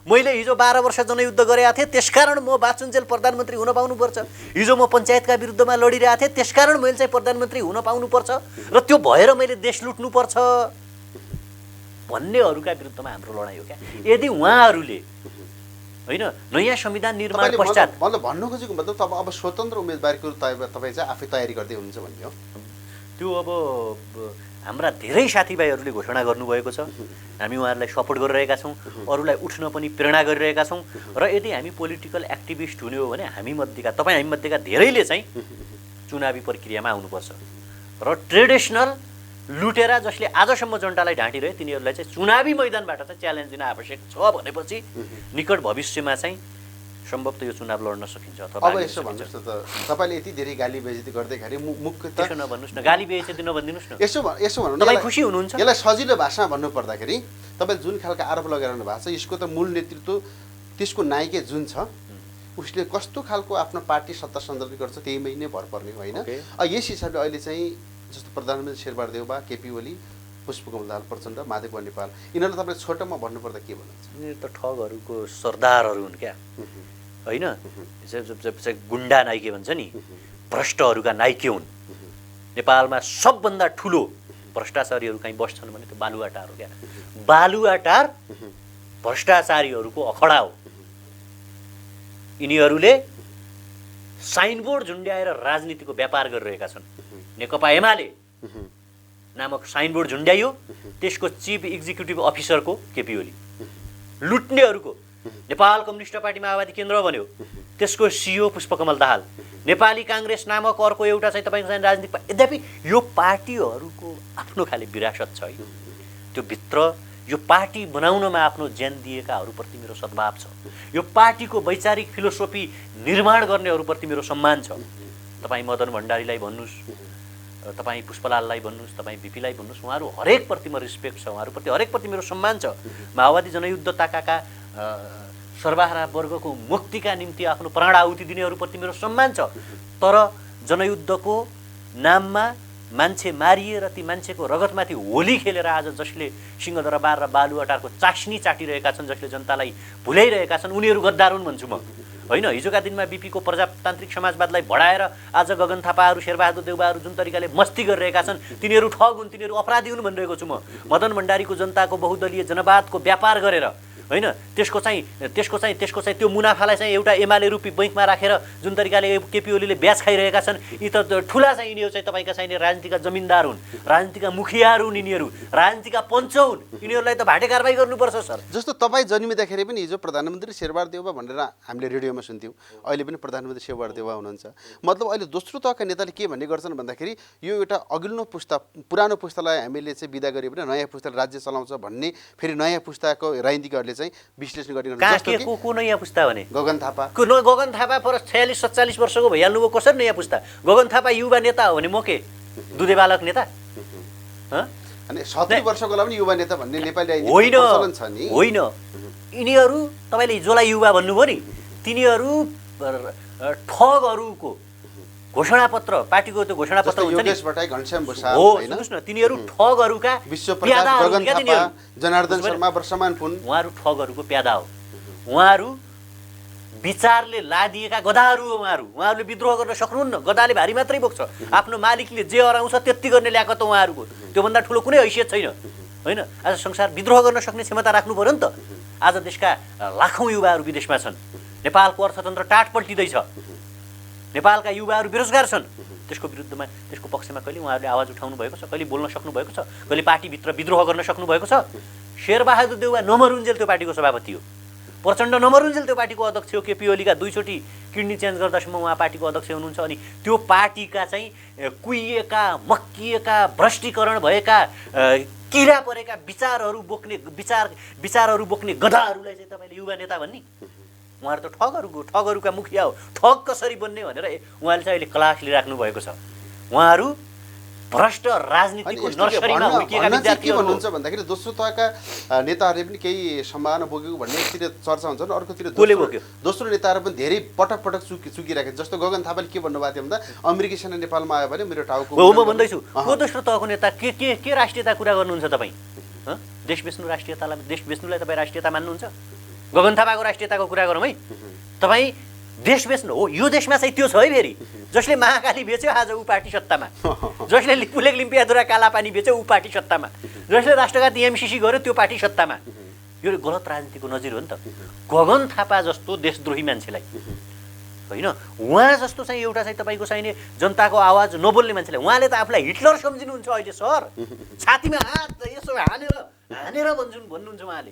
मैले हिजो 12 वर्ष जनयुद्ध गरेका थिएँ, त्यसकारण म बाचुन्जेल प्रधानमन्त्री हुन पाउनुपर्छ। हिजो म पञ्चायतका विरुद्धमा लडिरहेको थिएँ, त्यसकारण मैले चाहिँ प्रधानमन्त्री हुन पाउनुपर्छ र त्यो भएर मैले देश लुट्नुपर्छ भन्नेहरूका विरुद्धमा हाम्रो लडाइँ हो क्या। यदि उहाँहरूले होइन नयाँ संविधान निर्माण पश्चात मतलब भन्नु खोजेको मतलब अब स्वतन्त्र उम्मेदवारको तपाईँ चाहिँ आफै तयारी गर्दै हुनुहुन्छ भन्ने हो? त्यो अब हाम्रा धेरै साथीभाइहरूले घोषणा गर्नुभएको छ, हामी उहाँहरूलाई सपोर्ट गरिरहेका छौँ, अरूलाई उठ्न पनि प्रेरणा गरिरहेका छौँ। र यदि हामी पोलिटिकल एक्टिभिस्ट हुने हो भने हामी मध्येका धेरैले चाहिँ चुनावी प्रक्रियामा आउनुपर्छ र ट्रेडिसनल लुटेरा जसले आजसम्म जनतालाई ढाँटिरहे तिनीहरूलाई चाहिँ चुनावी मैदानबाट चाहिँ च्यालेन्ज दिन आवश्यक छ भनेपछि निकट भविष्यमा चाहिँ सम्भवतः यो चुनाव लड्न सकिन्छ। अब यसो भन्नुहोस् न त, तपाईँले यति धेरै गाली बेइज्जती गर्दैखेरि मुख्य त्यसो नभन्नुहोस् न, गाली बेइज्जती नभनिदिनुहोस् न। यसो भन्नु, तपाईँ खुसी हुनुहुन्छ? यसलाई सजिलो भाषामा भन्नु पर्दाखेरि तपाईँले जुन खालको आरोप लगाइरहनु भएको छ यसको त मूल नेतृत्व त्यसको नायिका जुन छ उसले कस्तो खालको आफ्नो पार्टी सत्ता सन्दर्भित गर्छ त्यहीमै नै भर पर्ने होइन। यस हिसाबले अहिले चाहिँ जस्तो प्रधानमन्त्री शेरबहादुर देउवा, केपी ओली, पुष्पकमल दाहाल प्रचण्ड, माधव नेपाल यिनीहरूलाई तपाईँले छोटोमा भन्नुपर्दा के भन्नुहुन्छ? यिनीहरू त ठगहरूको सरदारहरू हुन् क्या होइन, गुन्डा नाइके भन्छ नि, भ्रष्टहरूका नाइके हुन्। नेपालमा सबभन्दा ठुलो भ्रष्टाचारीहरू कहीँ बस्छन् भने त्यो बालुवाटार हो क्या। बालुवाटार भ्रष्टाचारीहरूको अखडा हो। यिनीहरूले साइनबोर्ड झुन्ड्याएर राजनीतिको व्यापार गरिरहेका छन्। नेकपा एमाले नामक साइनबोर्ड झुन्ड्याइयो, त्यसको चिफ एक्जिक्युटिभ अफिसरको केपी ओली, लुट्नेहरूको नेपाल कम्युनिस्ट पार्टी माओवादी केन्द्र बन्यो, त्यसको सिइओ पुष्पकमल दाहाल, नेपाली काङ्ग्रेस नामक अर्को एउटा चाहिँ तपाईँको चाहिँ राजनीतिक। यद्यपि यो पार्टीहरूको आफ्नो खाले विरासत छ है, त्यो भित्र यो पार्टी बनाउनमा आफ्नो ज्यान दिएकाहरूप्रति मेरो सद्भाव छ। यो पार्टीको वैचारिक फिलोसोफी निर्माण गर्नेहरूप्रति मेरो सम्मान छ। तपाईँ मदन भण्डारीलाई भन्नुहोस्, तपाईँ पुष्पलाललाई भन्नुहोस्, तपाईँ बिपीलाई भन्नुहोस्, उहाँहरू हरेकप्रति म रिस्पेक्ट छ, उहाँहरूप्रति हरेकप्रति मेरो सम्मान छ। माओवादी जनयुद्ध ताकाका सर्वहारा वर्गको मुक्तिका निम्ति आफ्नो प्राण आहुति दिनेहरूप्रति मेरो सम्मान छ। तर जनयुद्धको नाममा मान्छे मारिएर ती मान्छेको रगतमाथि होली खेलेर आज जसले सिंहदरबार र बालुवाटारको चास्नी चाटिरहेका छन्, जसले जनतालाई भुल्याइरहेका छन्, उनीहरू गद्दार हुन् भन्छु म होइन। हिजोका दिनमा बिपीको प्रजातान्त्रिक समाजवादलाई बढाएर आज गगन थापाहरू, शेरबहादुर देउवाहरू जुन तरिकाले मस्ती गरिरहेका छन् तिनीहरू ठग हुन्, तिनीहरू अपराधी हुन् भनिरहेको छु म। मदन भण्डारीको जनताको बहुदलीय जनवादको व्यापार गरेर होइन, त्यसको चाहिँ त्यो मुनाफालाई चाहिँ एउटा एमाले रूपी बैङ्कमा राखेर जुन तरिकाले केपी ओलीले ब्याज खाइरहेका छन्, यी त ठुला चाहिँ यिनीहरू चाहिँ तपाईँका चाहिँ राजनीतिका जमिनदार हुन्, राजनीतिका मुखियाहरू हुन्, यिनीहरू राजनीतिका पञ्च हुन्, यिनीहरूलाई त भाटे कारबाही गर्नुपर्छ सर। जस्तो तपाईँ जन्मिँदाखेरि पनि हिजो प्रधानमन्त्री शेरबहादुर देउवा भनेर हामीले रेडियोमा सुन्थ्यौँ, अहिले पनि प्रधानमन्त्री शेरबहादुर देउवा हुनुहुन्छ। मतलब अहिले दोस्रो तहका नेताले के भन्ने गर्छन् भन्दाखेरि यो एउटा अघिल्लो पुस्ता, पुरानो पुस्तालाई हामीले चाहिँ बिदा गऱ्यो भने नयाँ पुस्ताले राज्य चलाउँछ भन्ने फेरि नयाँ पुस्ताको राजनीतिकहरूले चाहिँ विश्लेषण गर्ने को नयाँ पुस्ता भने गगन थापा पर 46-47 वर्षको भइहाल्नुभयो, कसरी नयाँ पुस्ता? गगन थापा युवा नेता हो भने म के दुधे बालक नेता? अनि 70 वर्षको लागि पनि युवा नेता भन्ने नेपाली होइन छ नि? होइन, यिनीहरू तपाईँले जसलाई युवा भन्नुभयो नि तिनीहरू ठगहरूको घोषणापत्र, पार्टीको त्यो घोषणापत्र हुन्छ नि, हो सुन्नुहोस् न, तिनीहरू ठगहरूका प्यादा हो क्या तिनीहरू। जनार्दन शर्मा, वर्षमान पुन, उहाँहरू ठगहरूको प्यादा हो, उहाँहरू विचारले लादिएका गधाहरू हो। उहाँहरूले विद्रोह गर्न सक्नुहुन्न, गधाले भारी मात्रै बोक्छ, आफ्नो मालिकले जे हराउँछ त्यति गर्ने ल्याकत त उहाँहरूको, त्योभन्दा ठुलो कुनै हैसियत छैन होइन। आज संसार विद्रोह गर्न सक्ने क्षमता राख्नु पर्यो नि त। आज देशका लाखौँ युवाहरू विदेशमा छन्, नेपालको अर्थतन्त्र टाट पल्टिँदैछ, नेपालका युवाहरू बेरोजगार छन्। त्यसको विरुद्धमा, त्यसको पक्षमा कहिले उहाँहरूले आवाज उठाउनु भएको छ? कहिले बोल्न सक्नु भएको छ? कहिले पार्टीभित्र विद्रोह गर्न सक्नु भएको छ? शेरबहादुर देउवा नमरुन्जेल त्यो पार्टीको सभापति हो, प्रचण्ड नमरुन्जेल त्यो पार्टीको अध्यक्ष हो, केपी ओलीका 2 चोटि किडनी चेन्ज गर्दासम्म उहाँ पार्टीको अध्यक्ष हुनुहुन्छ। अनि त्यो पार्टीका चाहिँ कुहिएका, मक्किएका, भ्रष्टीकरण भएका, किरा परेका विचारहरू बोक्ने गधाहरूलाई चाहिँ तपाईँले युवा नेता भन्ने? उहाँहरू त ठगहरूका मुखिया हो। ठग कसरी बन्ने भनेर उहाँले चाहिँ अहिले क्लास लिइराख्नु भएको छ। उहाँहरू भ्रष्ट राजनीतिको नर्सरीमा हुर्किएका विद्यार्थीहरू भन्नुहुन्छ भन्दाखेरि दोस्रो तहका नेताहरूले पनि केही सम्भावना बोकेको भन्ने एकतिर चर्चा हुन्छ, अर्कोतिर दोस्रो नेताहरू पनि धेरै पटक चुकिराखे। जस्तो गगन थापाले के भन्नुभएको थियो भन्दा अमेरिकी सेना नेपालमा आयो भने मेरो टाउको म भन्दैछु को दोस्रो तहको नेता के राष्ट्रियता कुरा गर्नुहुन्छ तपाईँ? देश बेच्नुलाई तपाईँ राष्ट्रियता मान्नुहुन्छ? गगन थापाको राष्ट्रियताको कुरा गरौँ है। तपाईँ देश बेच्नु हो, यो देशमा चाहिँ त्यो छ है। फेरि जसले महाकाली बेच्यो आज ऊ पार्टी सत्तामा, जसले पुलेक लिम्पियाधुरा कालापानी बेच्यो ऊ पार्टी सत्तामा, जसले राष्ट्रघाती एमसीसी गर्यो त्यो पार्टी सत्तामा। यो गलत राजनीतिको नजिर हो नि त। गगन थापा जस्तो देशद्रोही मान्छेलाई होइन उहाँ जस्तो चाहिँ एउटा चाहिँ तपाईँको चाहिने जनताको आवाज नबोल्ने मान्छेले उहाँले त आफूलाई हिटलर सम्झिनुहुन्छ अहिले सर छातीमा हात यसो हानेर भन्नुहुन्छ उहाँले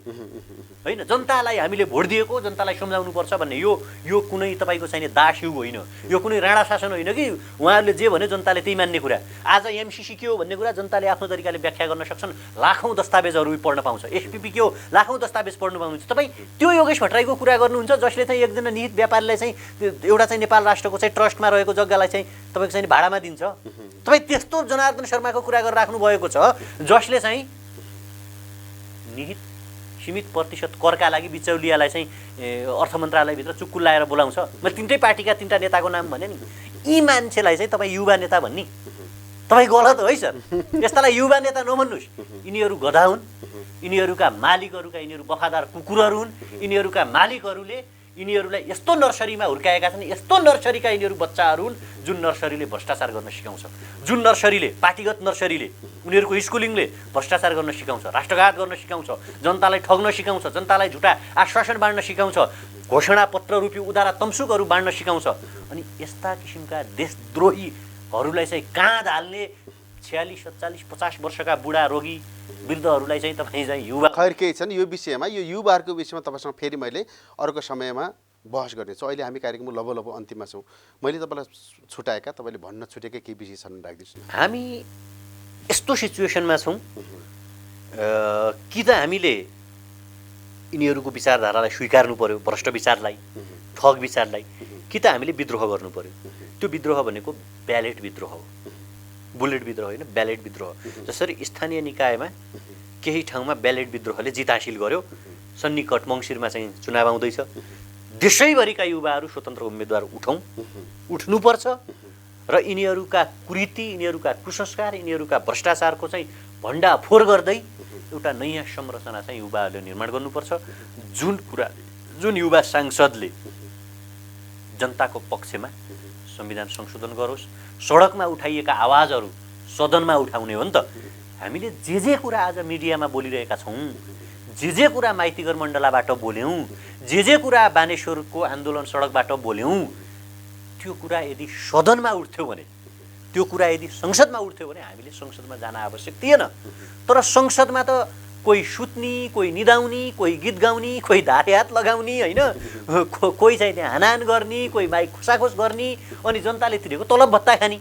होइन जनतालाई हामीले भोट दिएको जनतालाई सम्झाउनुपर्छ भन्ने यो कुनै तपाईँको चाहिने दास युग होइन यो कुनै राणा शासन होइन कि उहाँहरूले जे भन्यो जनताले त्यही मान्ने कुरा आज एमसिसी के हो भन्ने कुरा जनताले आफ्नो तरिकाले व्याख्या गर्न सक्छन् लाखौँ दस्तावेजहरू पढ्न पाउँछ एसपिपी के हो लाखौँ दस्तावेज पढ्नु पाउनुहुन्छ तपाईँ त्यो योगेश भट्टराईको कुरा गर्नुहुन्छ जसले चाहिँ एकजना निहित व्यापारीलाई चाहिँ एउटा चाहिँ नेपाल राष्ट्रको चाहिँ ट्रस्टमा रहेको जग्गालाई चाहिँ तपाईँको चाहिँ भाडामा दिन्छ तपाईँ त्यस्तो जनार्दन शर्माको कुरा गरेर राख्नु भएको छ जसले चाहिँ निहित सीमित प्रतिशत करका लागि बिचौलियालाई चाहिँ अर्थ मन्त्रालयभित्र चुक्कु लाएर बोलाउँछ मैले तिनटै पार्टीका तिनवटा नेताको नाम भने नि यी मान्छेलाई चाहिँ तपाईँ युवा नेता भन्ने तपाईँ गलत हो है सर यस्तालाई युवा नेता नभन्नुहोस् यिनीहरू गधा हुन् यिनीहरूका मालिकहरूका यिनीहरू वफादार कुकुरहरू हुन् यिनीहरूका मालिकहरूले यिनीहरूलाई यस्तो नर्सरीमा हुर्काएका छन् यस्तो नर्सरीका यिनीहरू बच्चाहरू हुन् जुन नर्सरीले भ्रष्टाचार गर्न सिकाउँछ जुन नर्सरीले पार्टीगत नर्सरीले उनीहरूको स्कुलिङले भ्रष्टाचार गर्न सिकाउँछ राष्ट्रघात गर्न सिकाउँछ जनतालाई ठग्न सिकाउँछ जनतालाई झुटा आश्वासन बाँड्न सिकाउँछ घोषणापत्र रूपी उदारा तम्सुकहरू बाँड्न सिकाउँछ अनि यस्ता किसिमका देशद्रोहीहरूलाई चाहिँ काँध हाल्ने 46, 47, 50 वर्षका बुढा रोगी वृद्धहरूलाई चाहिँ तपाईँ चाहिँ युवा खैर केही छन् यो विषयमा यो युवाहरूको विषयमा तपाईँसँग फेरि मैले अर्को समयमा बहस गर्नेछु अहिले हामी कार्यक्रम लबो अन्तिममा छौँ मैले तपाईँलाई छुटाएका तपाईँले भन्न छुटेकै केही विषय छन् राख्दिन्छु हामी यस्तो सिचुएसनमा छौँ कि त हामीले यिनीहरूको विचारधारालाई स्वीकार्नु पर्यो भ्रष्ट विचारलाई ठग विचारलाई कि त हामीले विद्रोह गर्नु पर्यो त्यो विद्रोह भनेको ब्यालेट विद्रोह हो बुलेट विद्रोह होइन ब्यालेट विद्रोह जसरी स्थानीय निकायमा केही ठाउँमा ब्यालेट विद्रोहले जित हासिल गर्यो सन्निकट मङ्सिरमा चाहिँ चुनाव आउँदैछ देशैभरिका युवाहरू स्वतन्त्र उम्मेदवार उठ्नुपर्छ र यिनीहरूका कुरीति यिनीहरूका कुसंस्कार यिनीहरूका भ्रष्टाचारको चाहिँ भण्डाफोर गर्दै एउटा नयाँ संरचना चाहिँ युवाहरूले निर्माण गर्नुपर्छ जुन युवा सांसदले जनताको पक्षमा संविधान संशोधन गरोस् सडकमा उठाइएका आवाजहरू सदनमा उठाउने हो नि त हामीले जे कुरा आज मिडियामा बोलिरहेका छौँ जे कुरा माइतीगर मण्डलाबाट बोल्यौँ जे कुरा बानेश्वरको आन्दोलन सडकबाट बोल्यौँ त्यो कुरा यदि सदनमा उठ्थ्यो भने त्यो कुरा यदि संसदमा उठ्थ्यो भने हामीले संसदमा जान आवश्यक थिएन तर संसदमा त कोही सुत्ने कोही निदाउने कोही गीत गाउने कोही धारे हात लगाउने होइन कोही चाहिँ त्यहाँ हानाहान गर्ने कोही माइक खुसाखोस गर्ने अनि जनताले तिरेको तलब भत्ता खाने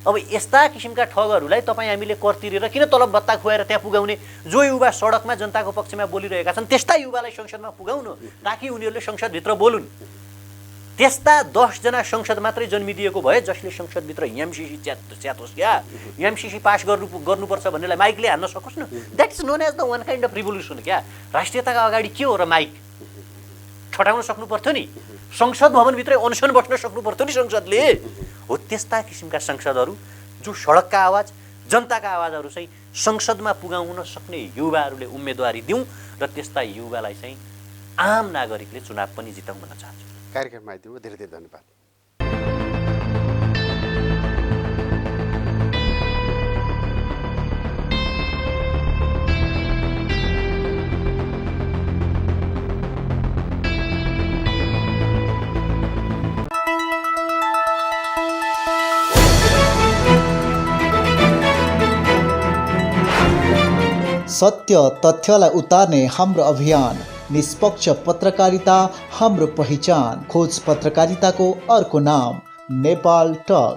अब यस्ता किसिमका ठगहरूलाई तपाईँ हामीले कर तिरेर किन तलब भत्ता खुवाएर त्यहाँ पुगाउने जो युवा सडकमा जनताको पक्षमा बोलिरहेका छन् त्यस्ता युवालाई संसदमा पुगाउनु ताकि उनीहरूले संसदभित्र बोलुन् त्यस्ता 10 जना संसद मात्रै जन्मिदिएको भए जसले संसदभित्र एमसिसी च्यातोस् क्या एमसिसी पास गर्नुपर्छ भन्नेलाई माइकले हान्न सकोस् न that is known as the one kind of revolution क्या राष्ट्रियताका अगाडि के हो र माइक छटाउन सक्नु पर्थ्यो नि संसद भवनभित्रै अनसन बस्न सक्नु पर्थ्यो नि संसदले हो त्यस्ता किसिमका संसदहरू जो सडकका आवाज जनताका आवाजहरू चाहिँ संसदमा पुगाउन सक्ने युवाहरूले उम्मेदवारी दिउँ र त्यस्ता युवालाई चाहिँ आम नागरिकले चुनाव पनि जिताउन भन्न चाहन्छु कार्यक्रममा आइदिनु धेरै धेरै धन्यवाद सत्य तथ्यलाई उतार्ने हाम्रो अभियान निष्पक्ष पत्रकारिता हाम्रो पहिचान खोज पत्रकारिताको अर्को नाम नेपाल टक।